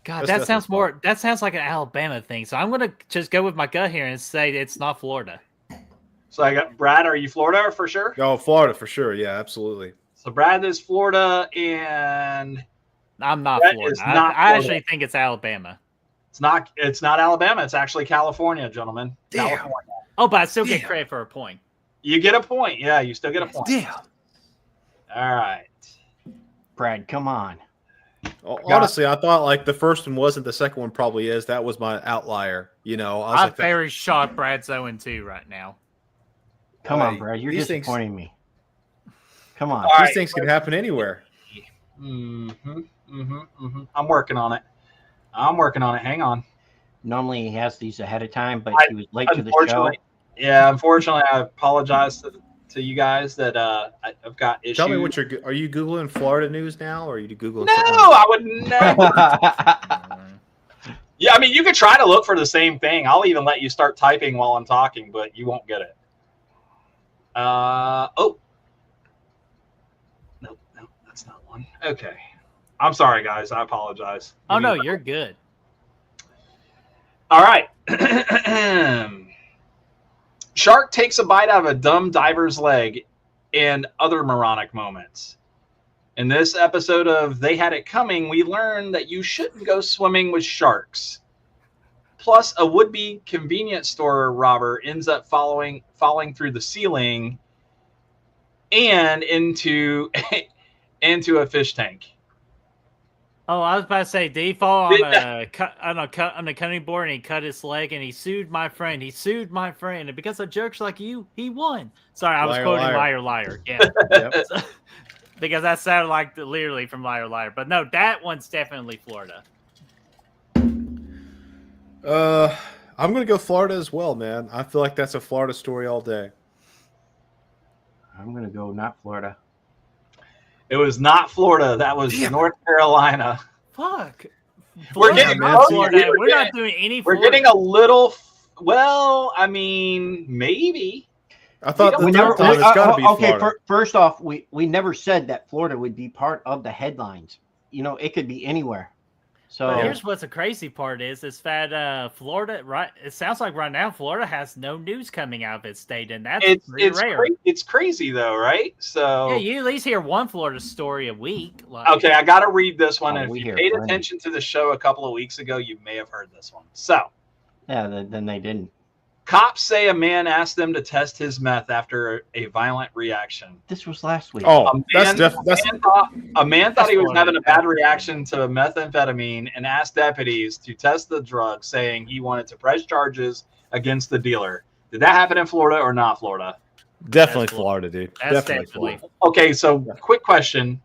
God, that sounds like an Alabama thing. So I'm gonna just go with my gut here and say it's not Florida. So I got Brad. Are you Florida for sure? Oh, Florida for sure. Yeah, absolutely. So Brad is Florida, and I'm not Florida. I actually think it's Alabama. It's not Alabama. It's actually California, gentlemen. Damn. California. Oh, but I still get credit for a point. You get a point. Yeah, you still get a point. Damn. All right. Brad, come on. Honestly, I thought the first one wasn't. The second one probably is. That was my outlier. I'm very shocked Brad's 0-2 right now. Come on, Brad. You're disappointing me. Come on. These things can happen anywhere. I'm working on it. Hang on. Normally he has these ahead of time, but he was late to the show. Yeah, unfortunately, I apologize to you guys that I've got issues. Tell me are you Googling Florida news now, or are you Googling? No, I would never. Yeah, I mean, you could try to look for the same thing. I'll even let you start typing while I'm talking, but you won't get it. No, that's not one. Okay. I'm sorry, guys. I apologize. Oh, no, you're good. All right. Shark takes a bite out of a dumb diver's leg and other moronic moments. In this episode of They Had It Coming, we learned that you shouldn't go swimming with sharks. Plus, a would-be convenience store robber ends up falling through the ceiling and into into a fish tank. Oh, I was about to say, did he fall on a cutting board and he cut his leg and he sued my friend? He sued my friend, and because of jerks like you, he won. Sorry, I was quoting Liar Liar. Yeah, Yep. because that sounded like literally from Liar Liar. But no, that one's definitely Florida. I'm gonna go Florida as well, man. I feel like that's a Florida story all day. I'm gonna go not Florida. It was not Florida. That was North Carolina. Fuck. We're Florida, getting not close. Florida. We're not doing any. We're Florida. getting a little. Well, I mean, maybe. I thought We the never- third time it's got to be okay. Florida. First off, we never said that Florida would be part of the headlines. You know, it could be anywhere. So But here's what's the crazy part is that Florida, right? It sounds like right now Florida has no news coming out of its state, and that's pretty rare. It's crazy though, right? So Yeah, you at least hear one Florida story a week. Like, okay, I got to read this one. Oh, And we if you hear paid plenty. attention to the show a couple of weeks ago, you may have heard this one. So, yeah, then they didn't. cops say a man asked them to test his meth after a violent reaction. This was last week. Oh, A man thought he was having a bad reaction to methamphetamine and asked deputies to test the drug, saying he wanted to press charges against the dealer. Did that happen in Florida or not Florida? definitely That's Florida, dude. That's Definitely definitely. Florida. Okay, so quick question,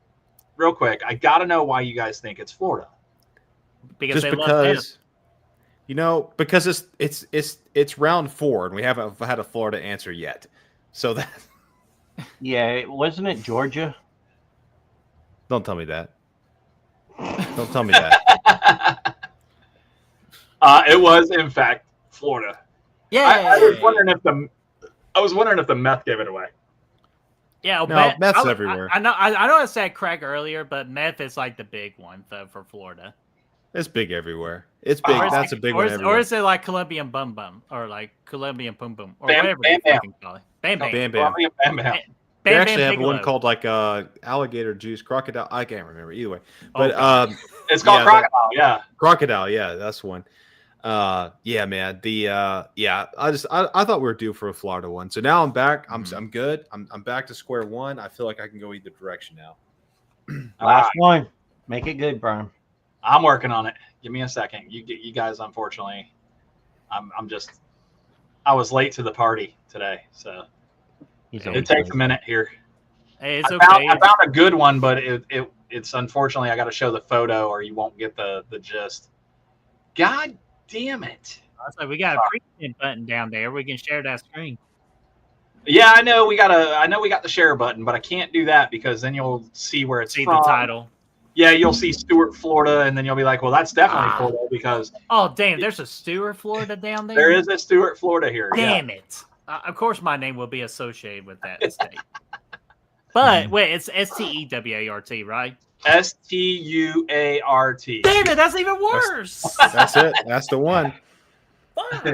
real quick. I got to know why you guys think it's Florida. Because Just they love him. because, you know, because it's round 4 and we haven't had a Florida answer yet. So that Yeah, wasn't it Georgia? don't tell me that. Don't tell me that. It was, in fact, Florida. Yeah, I was wondering if the meth gave it away. yeah. No, meth's everywhere. I know I said crack earlier, but meth is like the big one for Florida. It's big everywhere. It's big. Or is That's it- a big or one is, everywhere. Or is it like Colombian Bum Bum or like Colombian Pum Pum or Bam, whatever Bam they Bam. fucking call it? Bam Bam. Bam Bam. Bam, bam. They Bam actually Bam have one Bigelow. called like alligator juice, crocodile. I can't remember either way. Oh, But God. It's called Yeah, crocodile, yeah. crocodile, yeah, that's one. Yeah, man. I thought we were due for a Florida one. So now I'm back. I'm good. I'm back to square one. I feel like I can go either direction now. Last one. Make it good, Brian. I'm working on it. Give me a second. You guys, unfortunately, I was late to the party today, so He's it takes a minute here. Hey, it's I okay. found a good one, but it's unfortunately I got to show the photo or you won't get the gist. God damn it! So we got a preview button down there. We can share that screen. Yeah, I know we got the share button, but I can't do that because then you'll see where it's See from. the title. Yeah, you'll see Stewart, Florida, and then you'll be like, well, that's definitely Florida because Oh damn! There's a Stewart, Florida down there. there is a Stewart, Florida here. Yeah. Damn it! Of course, my name will be associated with that state. But wait, it's Stewart, right? Stuart. Damn it! That's even worse. That's it. That's the one. Fuck.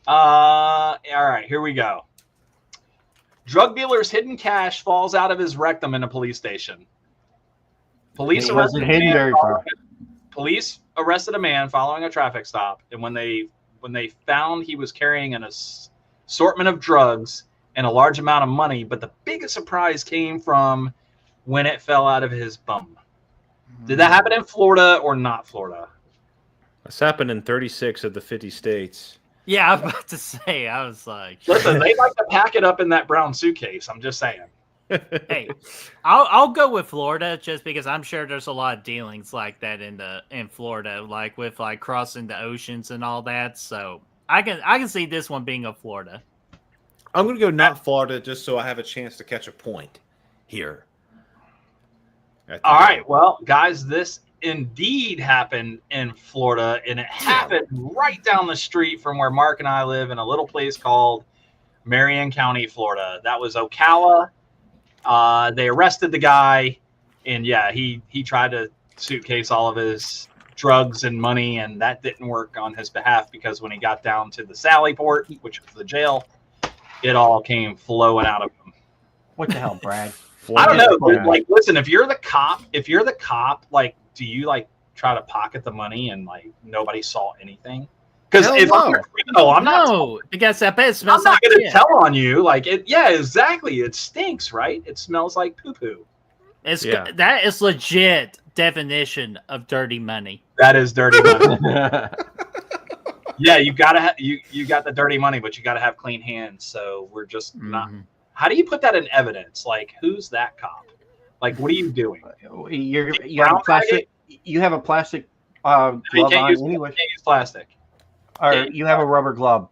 All right, here we go. Drug dealer's hidden cash falls out of his rectum in a police station. Police It arrested wasn't a hidden man very far. Police arrested a man following a traffic stop, and when they found he was carrying an assortment of drugs and a large amount of money, but the biggest surprise came from when it fell out of his bum. Did that happen in Florida or not Florida? That's happened in 36 of the 50 states. Yeah, I was about to say. I was like, Listen, they like to pack it up in that brown suitcase. I'm just saying. hey, I'll go with Florida just because I'm sure there's a lot of dealings like that in Florida, like with like crossing the oceans and all that. So I can see this one being a Florida. I'm going to go not Florida just so I have a chance to catch a point here. All right, well, guys, this indeed happened in Florida, and it happened right down the street from where Mark and I live in a little place called Marion County, Florida. That was Ocala. They arrested the guy, and yeah, he tried to suitcase all of his drugs and money, and that didn't work on his behalf because when he got down to the Sally Port, which was the jail, it all came flowing out of him. What the hell, Brad? I don't know. Yeah. Like, listen, if you're the cop, like, do you like try to pocket the money and like nobody saw anything? Because Hell if no. I'm a criminal, I'm not. No, because I bet it I'm smells not like going to shit. tell on you. Like it. Yeah, exactly. It stinks, right? It smells like poo poo. That is legit definition of dirty money. That is dirty money. Yeah, you gotta you got the dirty money, but you gotta have clean hands. So we're just not. How do you put that in evidence? Like, who's that cop? Like, what are you doing? You have a plastic. You have a plastic glove on anyway. Can't use plastic. Or you have a rubber glove.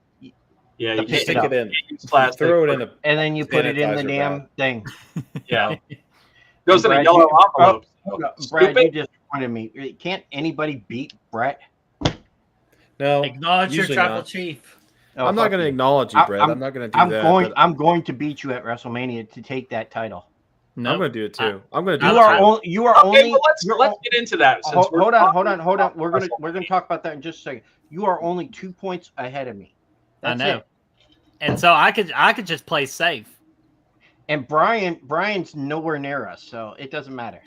Yeah, you stick it in. Use plastic. Throw it in and then you put it in the damn bag. thing. Yeah. Goes in a yellow envelope. Brad, you just pointed me. Can't anybody beat Brett? No, Acknowledge your usually tribal not. chief. Oh, I'm not going to acknowledge you, Brett. I'm not going to do that. I'm going to beat you at WrestleMania to take that title. No, I'm going to do it too. I'm going to do You it are too. only. You are Okay, only. well, let's get into that. Since Hold on. We're gonna talk about that in just a second. You are only 2 points ahead of me. That's I know. it. And so I could just play safe. And Brian's nowhere near us, so it doesn't matter.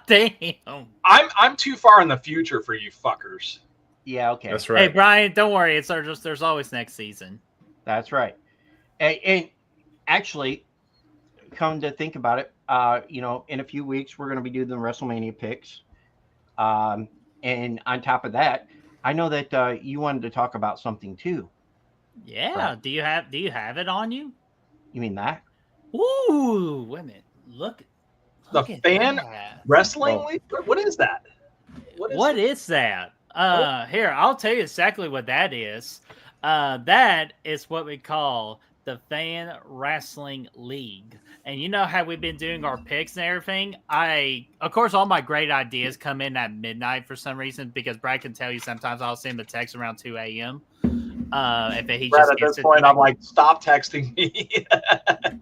Damn. I'm too far in the future for you fuckers. Yeah, okay. That's right. Hey Brian, don't worry. There's always next season. That's right. And actually, come to think about it, in a few weeks we're going to be doing the WrestleMania picks. And on top of that, I know that you wanted to talk about something too. Yeah. Right. Do you have it on you? You mean that? Ooh, wait a minute. Look The at fan that. wrestling Oh. league? What is that? What is that? Here, I'll tell you exactly what that is. That is what we call the Fan Wrestling League. And you know how we've been doing our picks and everything? Of course, all my great ideas come in at midnight for some reason, because Brad can tell you sometimes I'll send him a text around 2 a.m. If he Brad, just at gets this it. point, I'm like, stop texting me.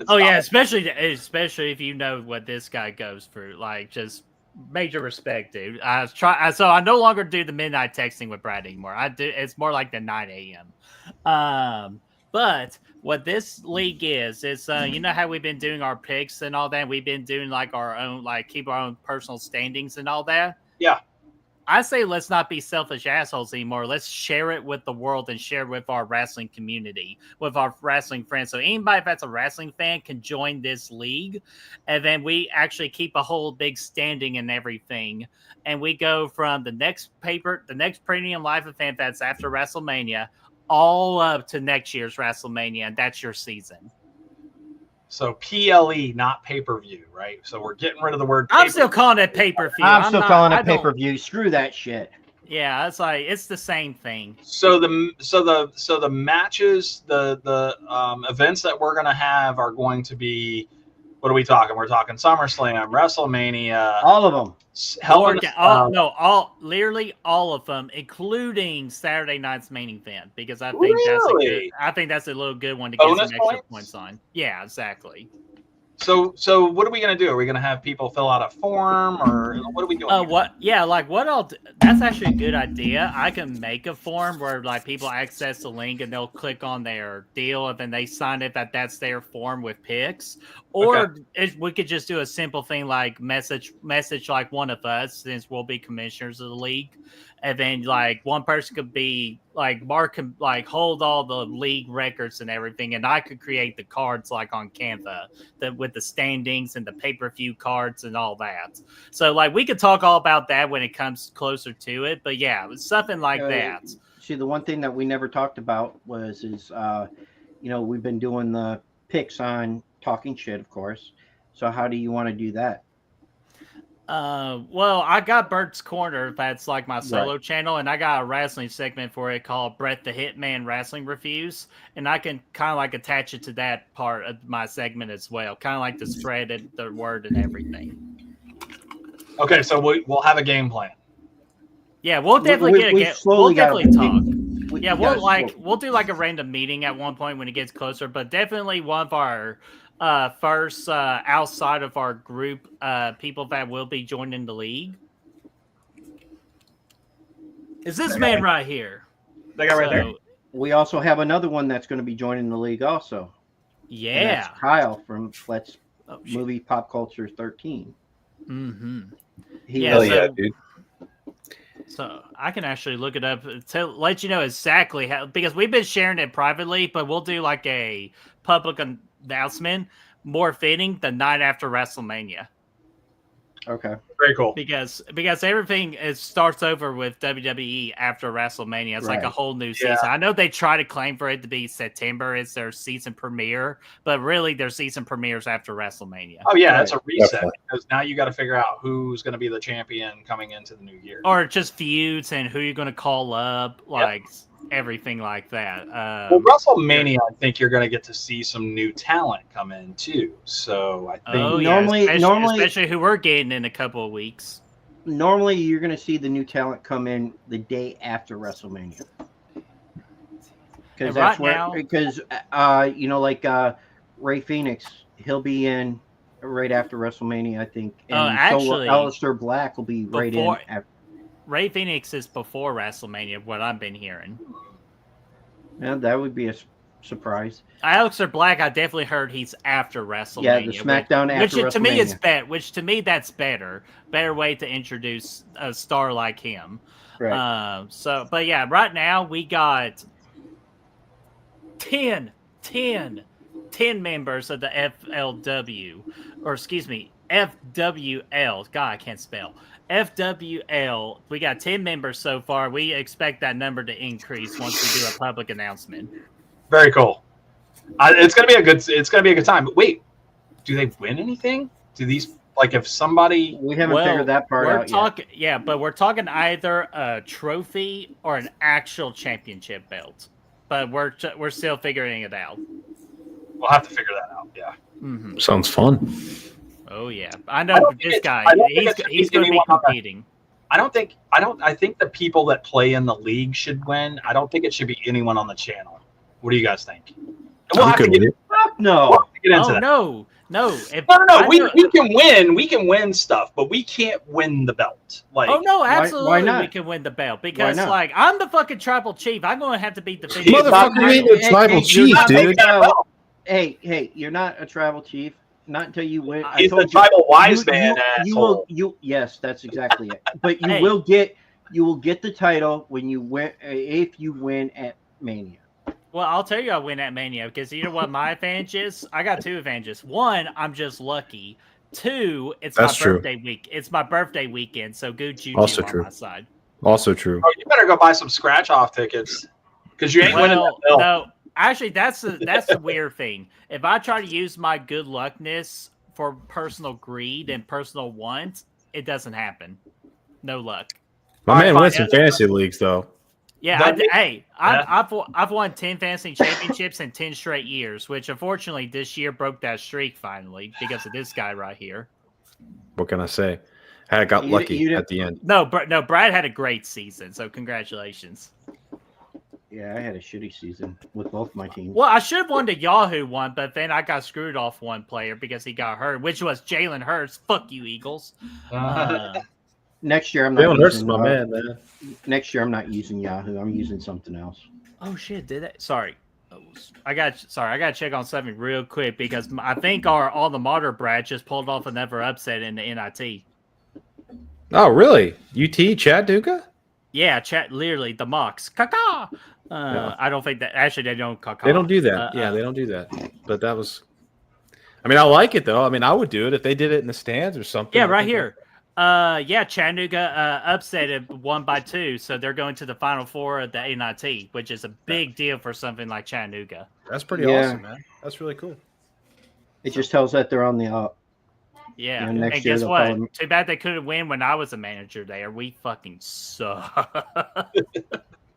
Oh yeah, especially if you know what this guy goes through. Like, just major respect, dude. So I no longer do the midnight texting with Brad anymore. I do. It's more like the 9 a.m. But what this league is you know how we've been doing our picks and all that. We've been doing like our own, like keep our own personal standings and all that. Yeah. I say let's not be selfish assholes anymore. Let's share it with the world and share it with our wrestling community, with our wrestling friends. So anybody that's a wrestling fan can join this league. And then we actually keep a whole big standing and everything. And we go from the next premium live event that's after WrestleMania, all up to next year's WrestleMania. And that's your season. So PLE, not pay-per-view, right? So we're getting rid of the word. I'm still calling it pay-per-view. I'm still calling it pay-per-view. Screw that shit. Yeah, it's the same thing. So the matches, the events that we're gonna have are going to be. What are we talking? We're talking SummerSlam, WrestleMania, All of them. Literally all of them, including Saturday night's main event, because I think that's a little good one to get some extra points on. Yeah, exactly. So what are we gonna do? Are we gonna have people fill out a form, or what are we doing? That's actually a good idea. I can make a form where like people access the link and they'll click on their deal and then they sign it that's their form with picks. Or we could just do a simple thing like message like one of us, since we'll be commissioners of the league. And then like one person could be like Mark can like hold all the league records and everything, and I could create the cards like on Canva with the standings and the pay-per-view cards and all that. So like we could talk all about that when it comes closer to it. But yeah, it was something like that. See, the one thing that we never talked about is we've been doing the picks on Talking Shit, of course. So how do you want to do that? Well, I got Bert's Corner. That's like my solo channel, and I got a wrestling segment for it called Brett the Hitman Wrestling Reviews, and I can kind of like attach it to that part of my segment as well, kind of like the spread and the word and everything. Okay, so we'll have a game plan. Yeah, we'll definitely we'll definitely talk. We'll do like a random meeting at one point when it gets closer, but definitely one of our first outside of our group people that will be joining the league is this man right here. They got right there. We also have another one that's going to be joining the league also. Yeah, and that's Kyle from Let's Movie Pop Culture 13. Mm-hmm. Dude. So I can actually look it up to let you know exactly how, because we've been sharing it privately, but we'll do like a public announcement more fitting the night after WrestleMania. Okay. Very cool. Because everything starts over with WWE after WrestleMania. It's like a whole new season. I know they try to claim for it to be September. It's their season premiere, but really their season premieres after WrestleMania. Oh yeah, it's a reset because now you got to figure out who's going to be the champion coming into the new year, or just feuds and who you're going to call up, like everything like that. Well, WrestleMania, I think you're going to get to see some new talent come in too. So I think normally, especially who we're getting in a couple of weeks. Normally, you're going to see the new talent come in the day after WrestleMania. Because that's Ray Phoenix, he'll be in right after WrestleMania, I think. And actually, Aleister Black will be right in after. Ray Phoenix is before WrestleMania, what I've been hearing. Yeah, that would be a surprise. Aleister Black, I definitely heard he's after WrestleMania. Yeah, the SmackDown after WrestleMania. Which to me is better. Which to me that's better. Better way to introduce a star like him. Right. But yeah, right now we got 10 members of the FLW, or excuse me, FWL. God, I can't spell. FWL. We got 10 members so far. We expect that number to increase once we do a public announcement. Very cool. It's gonna be a good time. But wait, do they win anything? Do these if somebody? We haven't figured that part out yet. Yeah, but we're talking either a trophy or an actual championship belt. But we're still figuring it out. We'll have to figure that out. Yeah. Mm-hmm. Sounds fun. Oh yeah, I know this guy. He's going to be competing. I think the people that play in the league should win. I don't think it should be anyone on the channel. What do you guys think? We'll have to get into that. No. No. We can win. We can win stuff, but we can't win the belt. Absolutely. Why not? We can win the belt because, I'm the fucking tribal chief. I'm going to have to beat the motherfucker. You ain't the tribal chief, dude. Hey, you're not a tribal chief. Not until you win. He's the tribal wise man. Yes, that's exactly it. But you will get the title when you win if you win at Mania. Well, I'll tell you I win at Mania because you know what my advantage is? I got two advantages. One, I'm just lucky. Two, it's my birthday week. It's my birthday weekend, so good juju on my side. Also true. Oh, you better go buy some scratch off tickets because you ain't winning that belt. No. Actually, that's the weird thing. If I try to use my good luckness for personal greed and personal want, it doesn't happen. No luck. My man wins some fantasy leagues, though. Yeah, I've won 10 fantasy championships in 10 straight years, which unfortunately this year broke that streak finally because of this guy right here. What can I say? I got lucky at the end. No, Brad had a great season, so congratulations. Yeah, I had a shitty season with both my teams. Well, I should have won the Yahoo one, but then I got screwed off one player because he got hurt, which was Jalen Hurts. Fuck you, Eagles. Next year, I'm not. Jalen Hurts is my man. Next year, I'm not using Yahoo. I'm using something else. Oh shit! Did that? Sorry. I got to check on something real quick because I think all the Martyr Brad just pulled off another upset in the NIT. Oh really? UT Chattanooga? Yeah, literally the Mox. Caca. I don't think that actually they don't caca. They don't do that. They don't do that. But that was. I mean, I like it though. I mean, I would do it if they did it in the stands or something. Yeah, right here. Chattanooga upset 1-2, so they're going to the Final Four of the NIT, which is a big deal for something like Chattanooga. That's pretty awesome, man. That's really cool. It just tells that they're on the up. Yeah, and guess what? Too bad they couldn't win when I was a manager there. We fucking suck.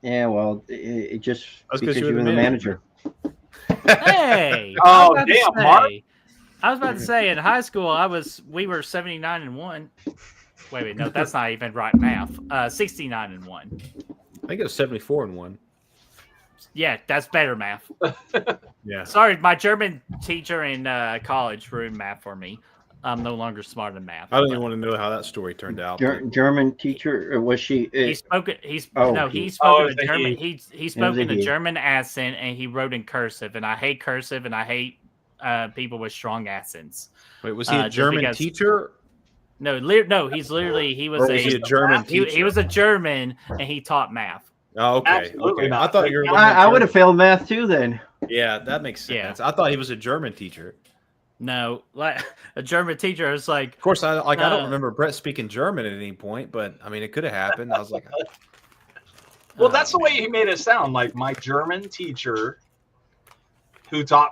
Yeah, well, it just because you were the manager. Hey! Oh, damn, Mark. I was about to say in high school we were 79-1. Wait, no, that's not even right math. 69-1. I think it was 74-1. Yeah, that's better math. Yeah. Sorry, my German teacher in college ruined math for me. I'm no longer smart in math. I don't even want to know how that story turned out. German teacher, or was she? He spoke in a German accent, and he wrote in cursive. And I hate cursive, and I hate people with strong accents. Wait, was he a German teacher? No, he's literally he was a German teacher. He was a German, and he taught math. Oh, okay. Absolutely okay. I thought you were. I would have failed math too then. Yeah, that makes sense. Yeah. I thought he was a German teacher. No, like a German teacher is like, Of course, I don't remember Brett speaking German at any point, but I mean, it could have happened. I was like, Well, that's the way he made it sound. Like my German teacher, who taught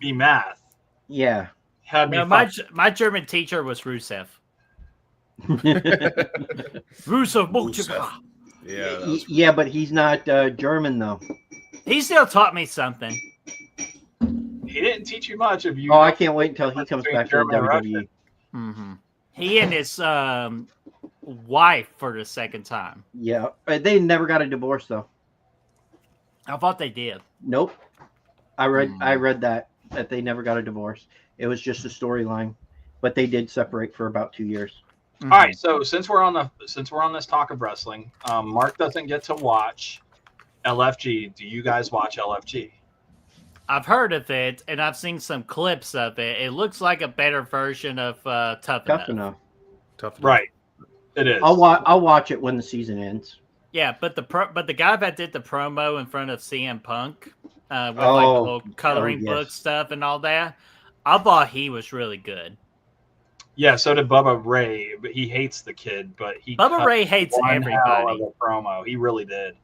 me math, Yeah. had me. no, my German teacher was Rusev. Rusev Bolshevik. yeah, that was- Yeah, but he's not German though. He still taught me something. He didn't teach you much of you. Oh, I can't wait until he comes back to the German and WWE. Mm-hmm. He and his wife for the second time. Yeah, they never got a divorce though. I thought they did. Nope. I read that they never got a divorce. It was just a storyline, but they did separate for about 2 years. All right, so since we're on this talk of wrestling, Mark doesn't get to watch LFG. Do you guys watch LFG? I've heard of it, and I've seen some clips of it. It looks like a better version of Tough Enough. Tough enough. tough. enough. Right, it is. I'll watch it when the season ends. Yeah, but the guy that did the promo in front of CM Punk with like the Oh, little coloring yes. book stuff and all that, I thought he was really good. Yeah, so did Bubba Ray, but he hates the kid. But Bubba cut Ray hates one hell everybody. of a promo. He really did.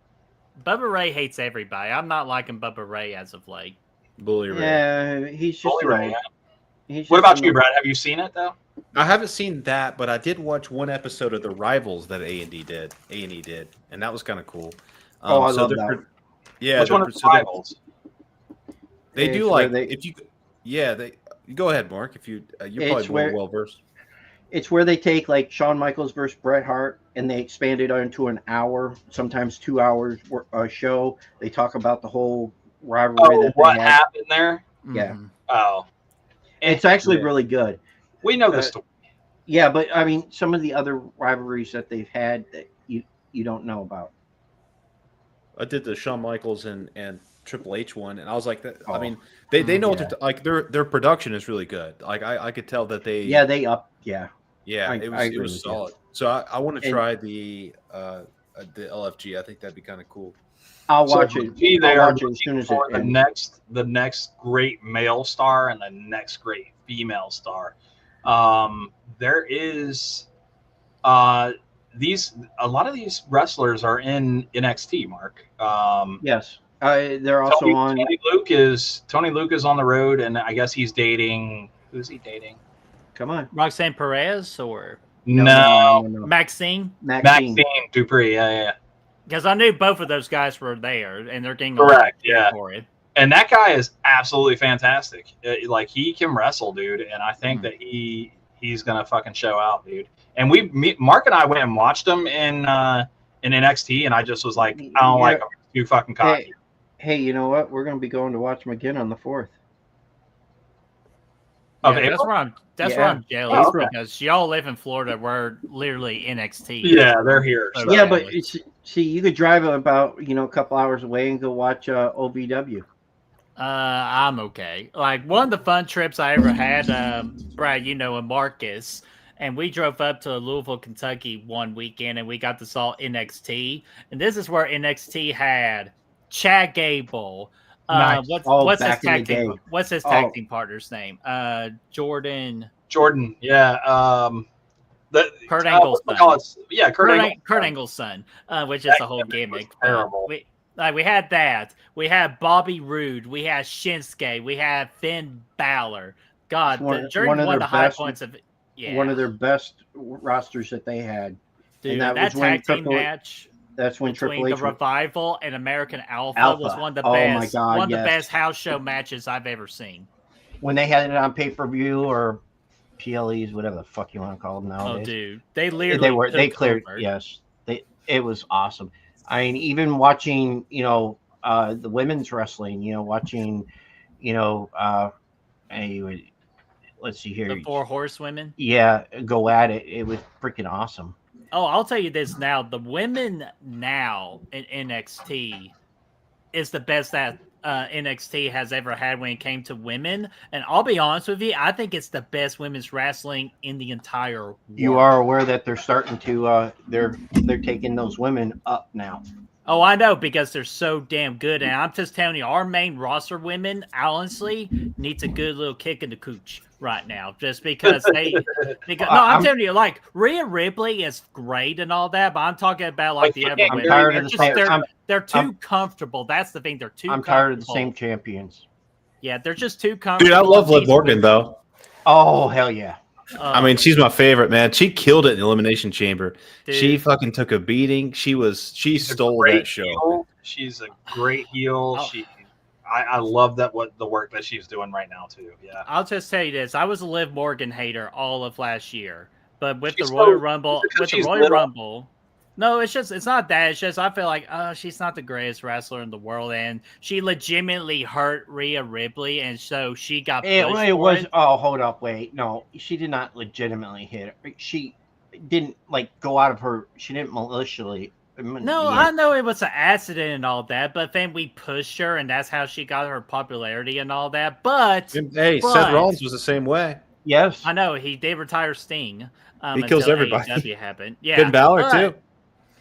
Bubba Ray hates everybody. I'm not liking Bubba Ray as of late. Bully Ray. Yeah, he's just Bully Ray, an- yeah. he's What just about an- you, Brad? Have you seen it though? I haven't seen that, but I did watch one episode of the Rivals that A&E did, and that was kind of cool. Oh, I love they're that. pro- Yeah, Which one they're- of the so they- rivals? They It's do where like they- if you, yeah, they go ahead, Mark. If you're It's probably more where- well versed. It's where they take like Shawn Michaels versus Bret Hart and they expand it into an hour, sometimes 2 hours show. They talk about the whole rivalry Oh, that what they had. happened there? Yeah. Mhm. Oh, It's actually Yeah. really good. we know Uh, this story. Yeah, but I mean, some of the other rivalries that they've had that you don't know about. I did the Shawn Michaels and Triple H one, and I was like, that, I Oh. mean, they know what Yeah. they're like. Their production is really good. Like I could tell that they Yeah, they up. Yeah, yeah I it agree was with you. solid. So I want to And- try the LFG. I think that'd be kind of cool. I'll watch So, it. They I'll are watch it as soon as for it the ends. next great male star and the next great female star. There is a lot of these wrestlers are in NXT. Mark. Yes, they're also on. Tony Luke is on the road, and I guess he's dating. Who's he dating? Come on, Roxanne Perez or No, Maxine? Maxine Dupree. Yeah. Because I knew both of those guys were there, and they're getting Correct, yeah. for it. And that guy is absolutely fantastic. Like he can wrestle, dude, and I think Hmm. that he's gonna fucking show out, dude. And Mark and I went and watched him in NXT, and I just was like, I don't like him. He's too fucking cocky. Hey, you know what? We're going to be going to watch them again on the 4th. Of Yeah, April? that's Yeah. why I'm jealous Oh, okay. because y'all live in Florida. We're literally NXT. Yeah, they're here. So- So. Yeah, but see, you could drive about a couple hours away and go watch OVW. I'm okay. Like one of the fun trips I ever had, Brad, and Marcus, and we drove up to Louisville, Kentucky one weekend, and we got to saw NXT, and this is where NXT had Chad Gable. Nice. What's his back in the tag team? day. What's his tag team partner's name? Jordan. Yeah. Kurt Angle's son. Yeah, Kurt Angle. Kurt Angle's son, which is That the whole gimmick was gimmick. terrible. We had that. We had Bobby Roode. We had Shinsuke. We had Finn Balor. God, during one of the high points of yeah, One of their best rosters that they had. dude, and that was when tag team match That's when between Triple the H. Revival and American Alpha, Alpha. was one of the Oh my best. God, one of the yes. best house show matches I've ever seen. When they had it on pay-per-view or PLEs, whatever the fuck you want to call them Oh, nowadays. dude, they literally they took cleared. over. Yes, it was awesome. I mean, even watching the women's wrestling, watching let's see here, The Four Horsewomen. yeah, go at it. It was freaking awesome. Oh, I'll tell you this now: the women now in NXT is the best that NXT has ever had when it came to women. And I'll be honest with you, I think it's the best women's wrestling in the entire world. You are aware that they're starting to they're taking those women up now. Oh, I know, because they're so damn good. And I'm just telling you, our main roster women, honestly, needs a good little kick in the cooch right now. Just because I'm telling you, like, Rhea Ripley is great and all that, but I'm talking about like the other I'm women. tired of the same. They're too comfortable. That's the thing. They're too I'm comfortable. tired of the same champions. Yeah, they're just too comfortable. Dude, I love Liv Morgan though. Oh hell yeah! I mean, she's my favorite, man. She killed it in the Elimination Chamber. Dude. She fucking took a beating. She stole that show. Heel. She's a great heel. Oh. I love that the work that she's doing right now too. Yeah. I'll just tell you this: I was a Liv Morgan hater all of last year, but with She's the Royal so- Rumble, because she's little. Rumble, no, it's not that. It's just I feel like she's not the greatest wrestler in the world, and she legitimately hurt Rhea Ripley, and so she got pushed It for was. it. Oh, hold up, wait. No, she did not legitimately hit her. She didn't like go out of her. She didn't maliciously. No, yeah. I know it was an accident and all that, but then we pushed her, and that's how she got her popularity and all that. But Hey, Seth Rollins was the same way. Yes, I know he did retire Sting. He kills until everybody. AEW happened. Yeah, Finn Balor but- too.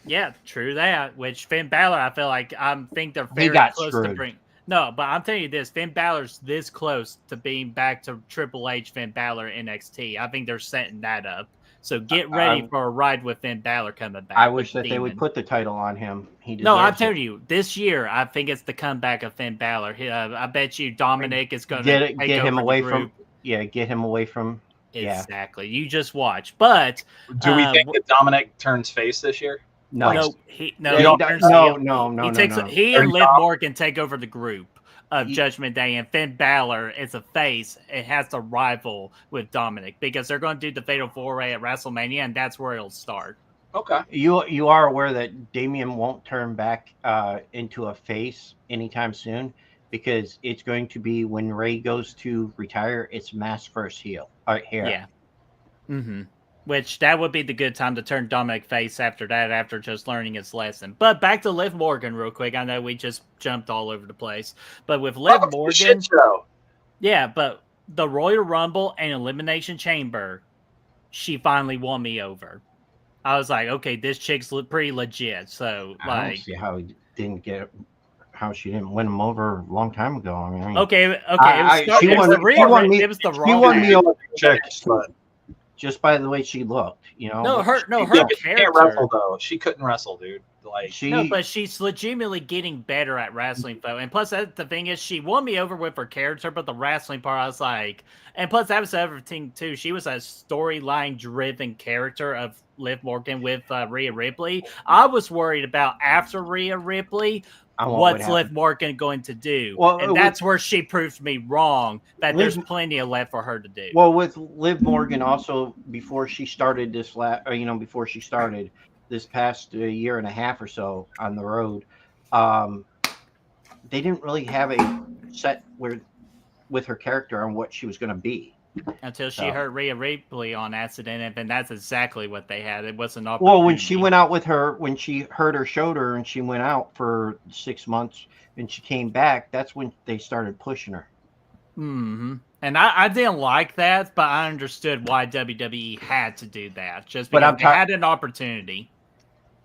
Yeah, true that. Which Finn Balor, I feel like think they're He very got close to screwed. bring. No, but I'm telling you this: Finn Balor's this close to being back to Triple H Finn Balor NXT. I think they're setting that up. So get ready for a ride with Finn Balor coming back. I wish with that they would Demon. put the title on him. He No, I'm deserves telling it. you, this year I think it's the comeback of Finn Balor. I bet you Dominic is going to Get take him over the away group. from. Yeah, get him away from. Yeah. Exactly. You just watch. But Do we think that Dominic turns face this year? No, no, You he don't- turns no, heel. no, no, He no, takes no. he Are and you Liv Dom? Morgan take over the group of Judgment Day, and Finn Balor is a face. It has to rival with Dominic because they're going to do the Fatal 4-Way at WrestleMania, and that's where it'll start. Okay. You are aware that Damian won't turn back into a face anytime soon because it's going to be when Ray goes to retire. It's mask first heel. Hair. Yeah. Mm-hmm. Which that would be the good time to turn Dominic face after that, after just learning his lesson. But back to Liv Morgan real quick. I know we just jumped all over the place, but with Liv Welcome to the Morgan, shit show. yeah, but the Royal Rumble and Elimination Chamber, she finally won me over. I was like, okay, this chick's pretty legit. So, I don't like, see how he didn't get. How she didn't win him over a long time ago. I mean, okay, she it was won- the she won me- it was the she wrong won match. me over Chicks, but just by the way she looked. You know. No, her yeah, but she character. can't wrestle though. She couldn't wrestle, dude. Like She. No, but she's legitimately getting better at wrestling, though. And plus, the thing is, she won me over with her character, but the wrestling part, I was like, and plus, that was the other thing too. She was a storyline-driven character of Liv Morgan with Rhea Ripley. I was worried about after Rhea Ripley, I want what's what Liv Morgan going to do? Well, and that's where she proved me wrong. That Liv- there's plenty of left for her to do. Well, with Liv Morgan also before she started before she started this past year and a half or so on the road, they didn't really have a set with her character on what she was going to be. Until she So- hurt Rhea Ripley on accident, and that's exactly what they had. It was an opportunity. Well, when she went out with her, when she hurt her shoulder and she went out for 6 months and she came back, that's when they started pushing her. Mm-hmm. And I didn't like that, but I understood why WWE had to do that, just But because I'm they ti- had an opportunity.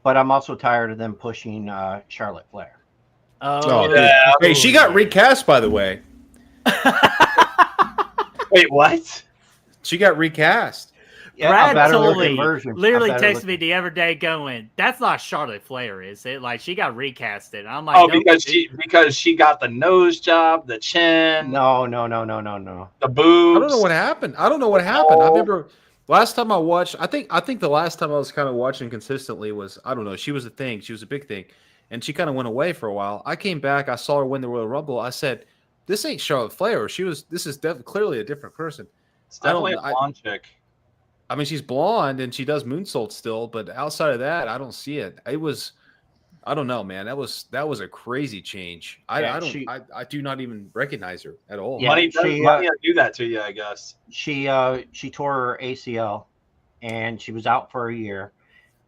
But I'm also tired of them pushing Charlotte Flair. Oh, dude. Yeah. Hey, she got recast, by the way. wait, what? She got recast. Yeah, Brad a better looking Tully version. literally A better texted looking- me the other day going, "That's not Charlotte Flair, is it?" Like, she got recasted. I'm like, Oh, "Nope, because she got the nose job, the chin, No. the boobs. I don't know what happened. I Oh. I remember last time I watched. I think the last time I was kind of watching consistently was, I don't know. She was a thing. She was a big thing, and she kind of went away for a while. I came back. I saw her win the Royal Rumble. I said, "This ain't Charlotte Flair. This is clearly a different person." It's definitely a I- blonde chick. I mean, she's blonde and she does moonsault still, but outside of that, I don't see it. It was, I don't know, man. That was a crazy change. Yeah, I do not even recognize her at all. Yeah, Money does she, do that to you, I guess. She tore her ACL and she was out for a year.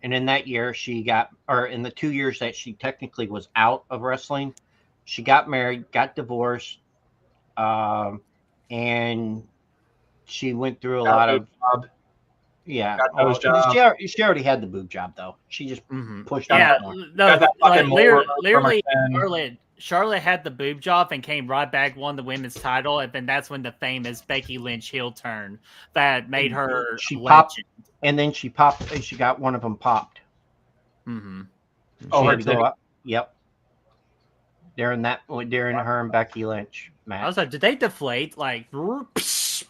And in that year in the 2 years that she technically was out of wrestling, she got married, got divorced, and she went through a lot of Yeah. Got those jobs. She already had the boob job though. She just pushed Yeah, on more. no, Got that like, fucking molar literally, from her chin. Charlotte had the boob job and came right back, won the women's title, and then that's when the famous Becky Lynch heel turn that made her She legend. popped, and then she popped. She got one of them popped. Mm-hmm. Oh, She her had to go titty. up. Yep. During her and Becky Lynch I match. was like, did they deflate? Like,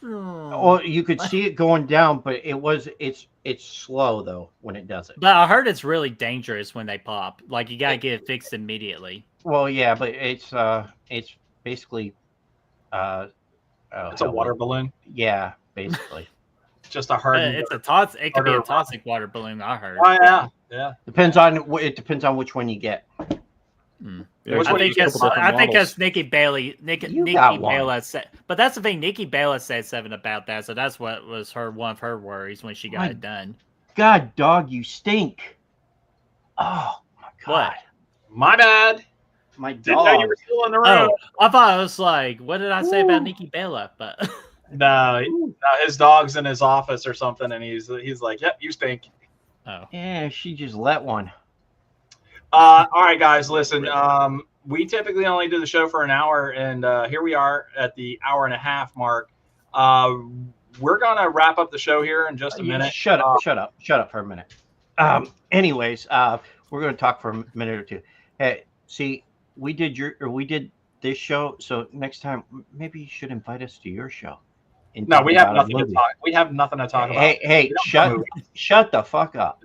Oh, you could see it going down, but it's slow though when it does it. but I heard it's really dangerous when they pop. Like, you gotta get it fixed immediately. Well, yeah, but it's basically It's a water balloon. Yeah, basically. Just a hard. It could be a toxic water balloon. I heard. Oh yeah, yeah. Depends on which one you get. Yeah, Which I one think you that's get? I think that's Nikki Bailey. Nikki got one. Bella said, but that's the thing. Nikki Bella said something about that, so that's what was one of her worries when she got it done. God, dog, you stink. Oh my god. What? My bad. My Didn't know you dog. were still in the room. Oh, I thought I was like, what did I say about Nikki Bella? But No, his dog's in his office or something, and he's like, "Yep, you stink." oh, Yeah, she just let one. All right, guys, listen. We typically only do the show for an hour, and here we are at the hour and a half mark. We're gonna wrap up the show here in just a minute. Shut up for a minute. Anyways, we're going to talk for a minute or two. Hey, see, we did this show, so next time maybe you should invite us to your show. and No, talk we have about a nothing to movie. talk. We have nothing to talk about. Hey, We don't have shut the fuck up.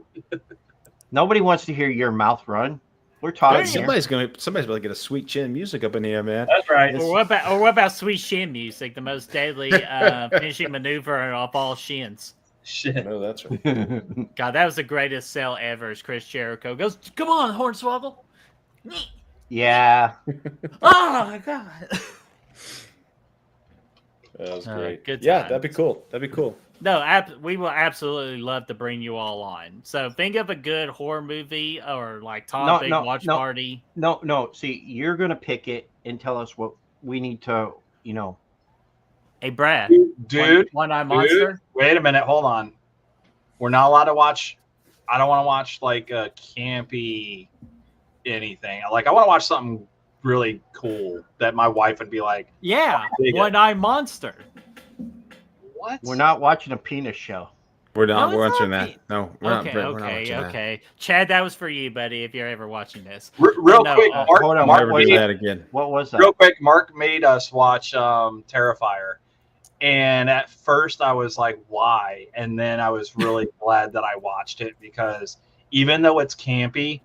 Nobody wants to hear your mouth run. We're talking. Hey, here. Somebody's about to get a sweet chin music up in here, man. That's right. or what about Sweet Shin music, the most deadly finishing maneuver of all shins? Shit. No, that's right. God, that was the greatest sell ever. As Chris Jericho goes, "Come on, Hornswoggle!" Yeah. Oh my God. That was great. Good Yeah, times. that'd be cool. That'd be cool. No, we will absolutely love to bring you all on. So think of a good horror movie or like topic, watch party. No. See, you're gonna pick it and tell us what we need to, Hey, Brad, Dude, One-Eye Monster. wait a minute. Hold on. We're not allowed to watch. I don't want to watch like a campy anything. Like I want to watch something really cool that my wife would be like, Yeah, Dig it. One-Eye Monster. "What?" We're not watching a penis show. We're not. No, we're it's answering not that. No, we're not. Okay, We're not watching that. okay. Chad, that was for you, buddy. If you're ever watching this, Real No, quick, Mark. hold on, Mark Never what do made, that again. What was that? real quick, Mark made us watch Terrifier, and at first I was like, "Why?" And then I was really glad that I watched it because even though it's campy,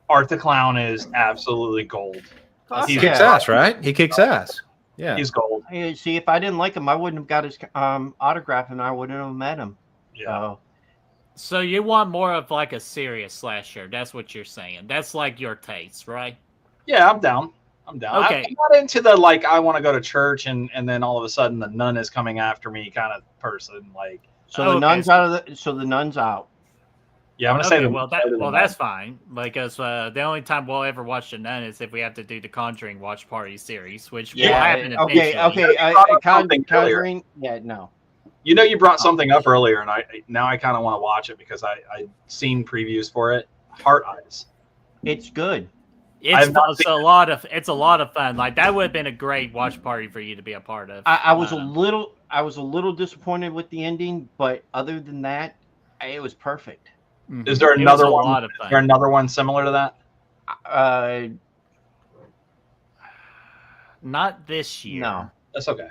Art the Clown is absolutely gold. He He's- kicks ass, right? He kicks ass. Yeah. He's gold. Hey, see, if I didn't like him, I wouldn't have got his autograph, and I wouldn't have met him. Yeah. so you want more of like a serious slasher? That's what you're saying. That's like your taste, right? Yeah, I'm down. I'm down. Okay. I'm not into the like I want to go to church and then all of a sudden the nun is coming after me kind of person. Like, So Oh, the okay. nun's out. yeah, I'm gonna Okay, say the well, that's fine because the only time we'll ever watch The Nun is if we have to do the Conjuring watch party series, which will happen Okay. eventually. Okay. brought up something earlier. Conjuring. Yeah. No. You know, you brought something up earlier, and I kind of want to watch it because I seen previews for it. Heart Eyes. It's good. I've not It's a lot of fun. Like that would have been a great watch party for you to be a part of. I was a little disappointed with the ending, but other than that, it was perfect. Is there It was another a one? lot of Is fun. there another one similar to that? Not this year. No. That's okay.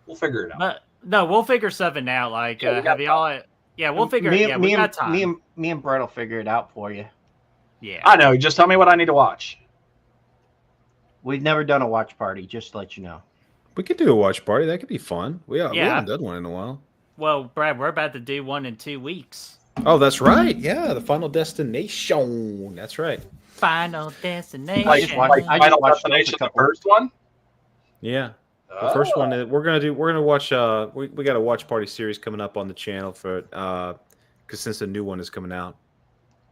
We'll figure it out. But no, we'll figure something out. Like Yeah, we got have y'all? Yeah, we'll figure. Me, it Yeah, me, we and, got time. me and Brett will figure it out for you. Yeah. I know. Just tell me what I need to watch. We've never done a watch party, just to let you know. We could do a watch party. That could be fun. We Yeah. haven't done one in a while. Well, Brad, we're about to do one in 2 weeks. Oh, that's right. Yeah, the Final Destination. That's right. Final Destination. Like, just like watched- I just Final watched those a Destination, the couple- first one. Yeah. The first one is we're gonna watch. We got a watch party series coming up on the channel for because since the new one is coming out.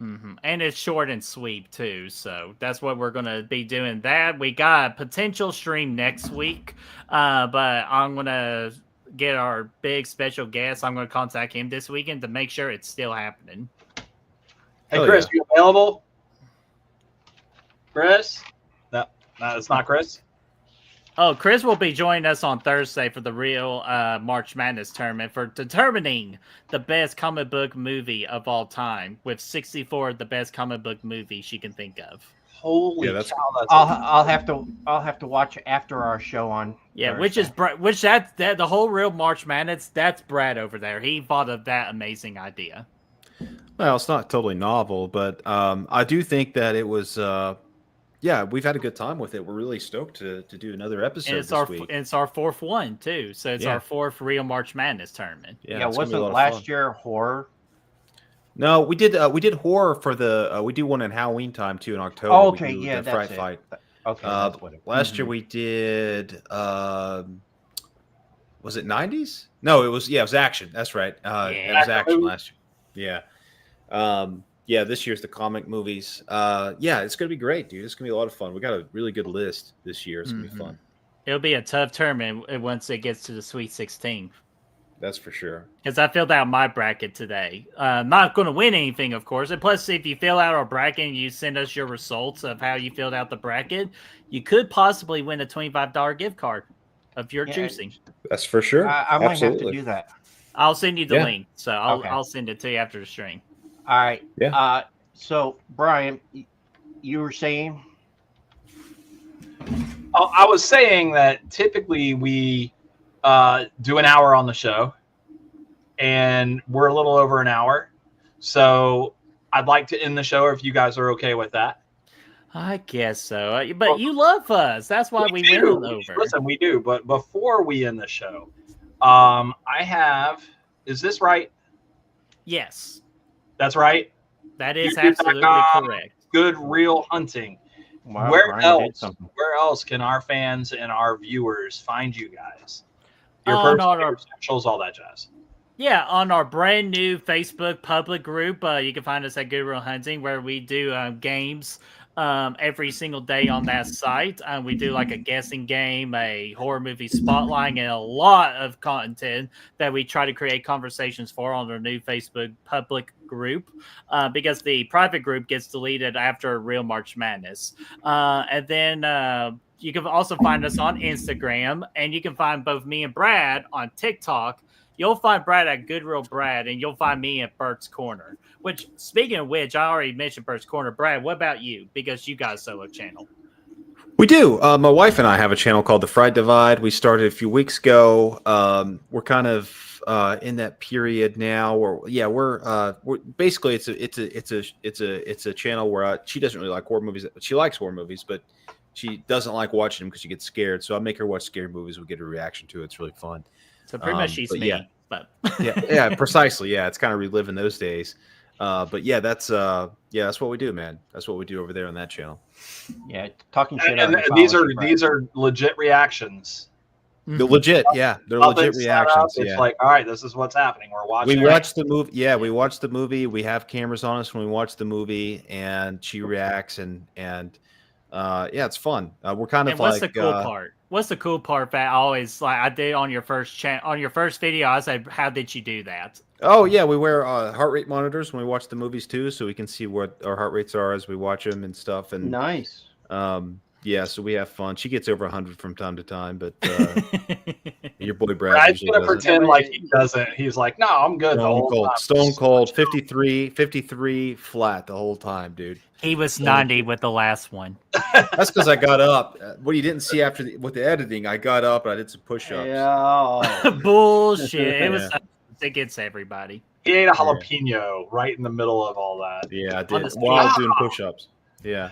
And it's short and sweet too, so that's what we're gonna be doing. That we got a potential stream next week, but I'm gonna get our big special guest. I'm going to contact him this weekend to make sure it's still happening. Hey, Oh, Chris, yeah. you available? Chris? No, it's not Chris. Oh, Chris will be joining us on Thursday for the real March Madness tournament for determining the best comic book movie of all time, with 64 of the best comic book movies she can think of. Holy Yeah, that's- cow! That's I'll have to watch after our show on. Yeah, Thursday. which that's the whole real March Madness. That's Brad over there. He thought of that amazing idea. Well, it's not totally novel, but I do think that it was. Yeah, we've had a good time with it. We're really stoked to do another episode And it's this our week. it's our fourth one too. So it's Yeah. our fourth real March Madness tournament. Yeah, it's gonna be a wasn't lot of last fun. year horror? No, we did horror for the we do one in Halloween time too in October. Oh, We okay, do yeah, the that's Fright it. Fight. Okay, that's what it was. Last year we did was it 90s? No, it was action. That's right. It was action last year. Yeah. Yeah, this year's the comic movies. Yeah, it's gonna be great, dude. It's gonna be a lot of fun. We got a really good list this year. It's gonna be fun. It'll be a tough tournament once it gets to the Sweet 16. That's for sure. Because I filled out my bracket today. Not going to win anything, of course. And plus, if you fill out our bracket and you send us your results of how you filled out the bracket, you could possibly win a $25 gift card of your choosing. That's for sure. I might have to do that. I'll send you the Yeah. link. So Okay. I'll send it to you after the stream. All right. Yeah. So Brian, you were saying? Oh, I was saying that typically we do an hour on the show, and we're a little over an hour. So I'd like to end the show if you guys are okay with that. I guess so. But you love us. That's why we went do. on over. Listen, we do. But before we end the show, I have. Is this right? Yes, That's right. that is YouTube.com. absolutely correct. Good Real Hunting. Wow, Where Brian did else? something. Where else can our fans and our viewers find you guys? Your On personal our- socials, all that jazz. Yeah, on our brand new Facebook public group, you can find us at Good Real Hunting, where we do games every single day on that site. We do like a guessing game, a horror movie spotlight, and a lot of content that we try to create conversations for on our new Facebook public group, because the private group gets deleted after Real March Madness. And then you can also find us on Instagram, and you can find both me and Brad on TikTok. You'll find Brad at Good Real Brad, and you'll find me at Bert's Corner. Which, speaking of which, I already mentioned Bert's Corner. Brad, what about you? Because you got a solo channel. We do. My wife and I have a channel called The Fright Divide. We started a few weeks ago. We're kind of in that period now where, yeah, we're basically it's a channel where she doesn't really like horror movies. She likes horror movies, but she doesn't like watching them because she gets scared. So I make her watch scary movies. We get a reaction to it. It's really fun. So pretty much she's but me. yeah. But Yeah, precisely. Yeah, it's kind of reliving those days. But yeah, that's what we do, man. That's what we do over there on that channel. Yeah, talking shit. And on these mythology, are legit reactions. They're legit, yeah. They're Nothing legit set up. reactions. It's Yeah. like, all right, this is what's happening. We're watching. We watch the movie. Yeah, we watch the movie. We have cameras on us when we watch the movie, and she reacts, and yeah, it's fun. We're kind of and what's like the cool part? What's the cool part that I always like I did on your first on your first video? I said, how did you do that? Oh yeah, we wear heart rate monitors when we watch the movies too, so we can see what our heart rates are as we watch them and stuff. And nice. Yeah, so we have fun. She gets over 100 from time to time, but your boy Brad Brad's usually gonna doesn't. pretend like he doesn't. He's like, no, I'm good. Stone cold, 53 flat the whole time, dude. He was 90 with the last one. That's because I got up. What you didn't see with the editing, I got up and I did some push-ups. Yeah. Bullshit. It was. It gets everybody. He ate a jalapeno right in the middle of all that. Yeah, I On did the while street. doing push-ups. Yeah.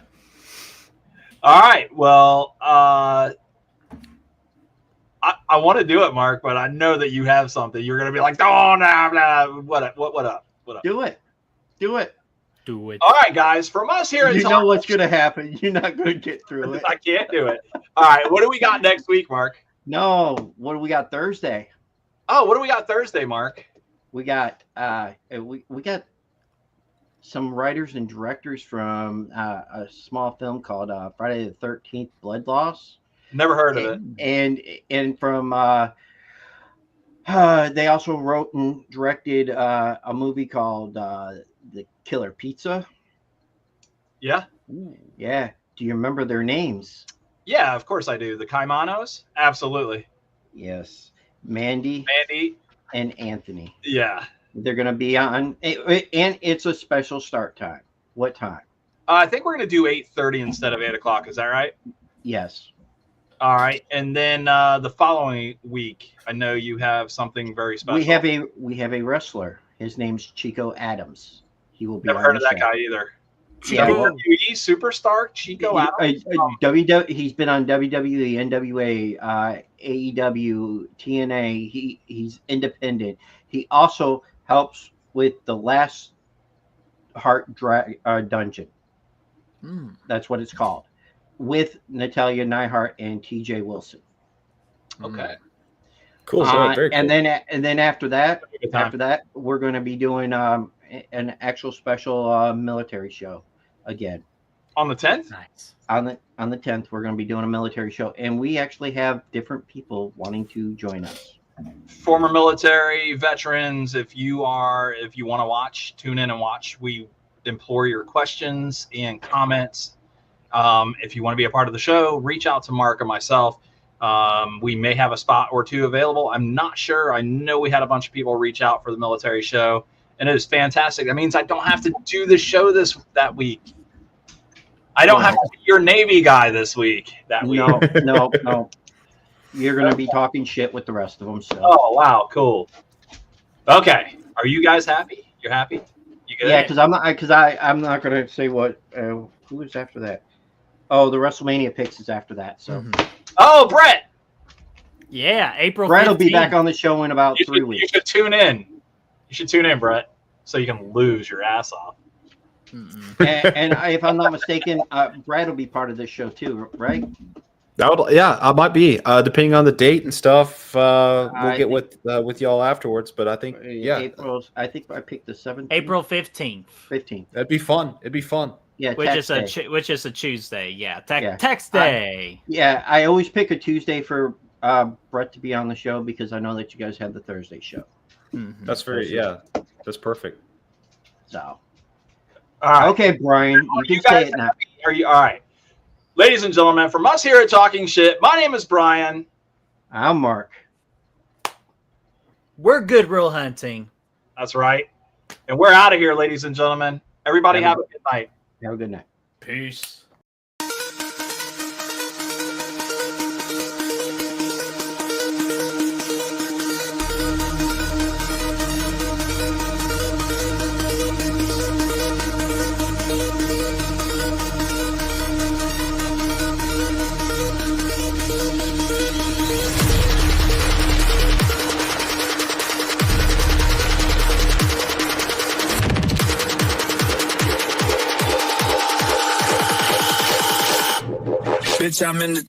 All right. Well, I want to do it, Mark, but I know that you have something. You're gonna be like, oh no, what up? What up? Do it. Do it. All right, guys. From us here at You know what's going to happen. You're not going to get through it. I can't do it. All right. What do we got next week, Mark? No. What do we got Thursday? Oh, what do we got Thursday, Mark? We got we got some writers and directors from a small film called Friday the 13th Blood Loss. Never heard of it. And from They also wrote and directed a movie called The Killer Pizza. Yeah. Yeah. Do you remember their names? Yeah, of course I do. The Kaimanos? Absolutely. Yes. Mandy Mandy. and Anthony. Yeah. They're going to be on, and it's a special start time. What time? I think we're going to do 8:30 instead of 8 o'clock. Is that right? Yes. All right. And then the following week, I know you have something very special. We have a wrestler. His name's Chico Adams. He will be. Never heard of that guy either. Yeah, WWE superstar Chico Adams. He's been on WWE, NWA, AEW, TNA. He's independent. He also helps with the Last Heart Dungeon. That's what it's called, with Natalia Neihart and TJ Wilson. Okay. Cool. Very cool. And then after that, we're going to be doing an actual special military show again. On the 10th? Nice. On the 10th, we're going to be doing a military show, and we actually have different people wanting to join us. Former military veterans, if you want to watch, tune in and watch. We implore your questions and comments. If you want to be a part of the show, reach out to Mark or myself. We may have a spot or two available. I'm not sure. I know we had a bunch of people reach out for the military show, and it is fantastic. That means I don't have to do the show that week. I don't have to be your Navy guy this week. No. You're going to be talking shit with the rest of them. So. Oh, wow. Cool. Okay. Are you guys happy? You're happy? You good? Yeah, because I'm not going to say what. Who is after that? Oh, the WrestleMania picks is after that. So. Oh, Brett. Yeah, April 15th. Brett will be back on the show in about 3 weeks. You should tune in. You should tune in, Brett, so you can lose your ass off. and if I'm not mistaken, Brad will be part of this show too, right? I might be. Depending on the date and stuff, we'll get with y'all afterwards. But I think, I think I picked the 7th. April 15th. 15th. That'd be fun. It'd be fun. Yeah, which is a Tuesday. Yeah, Text Day. I always pick a Tuesday for Brett to be on the show because I know that you guys have the Thursday show. That's that's perfect. So, all right. Okay, Brian, you can say it now. Are you all right? Ladies and gentlemen, from us here at Talking Shit, my name is Brian. I'm Mark. We're Goodwill Hunting. That's right. And we're out of here, ladies and gentlemen. Everybody have a good night. Have a good night. Peace. Bitch, I'm in the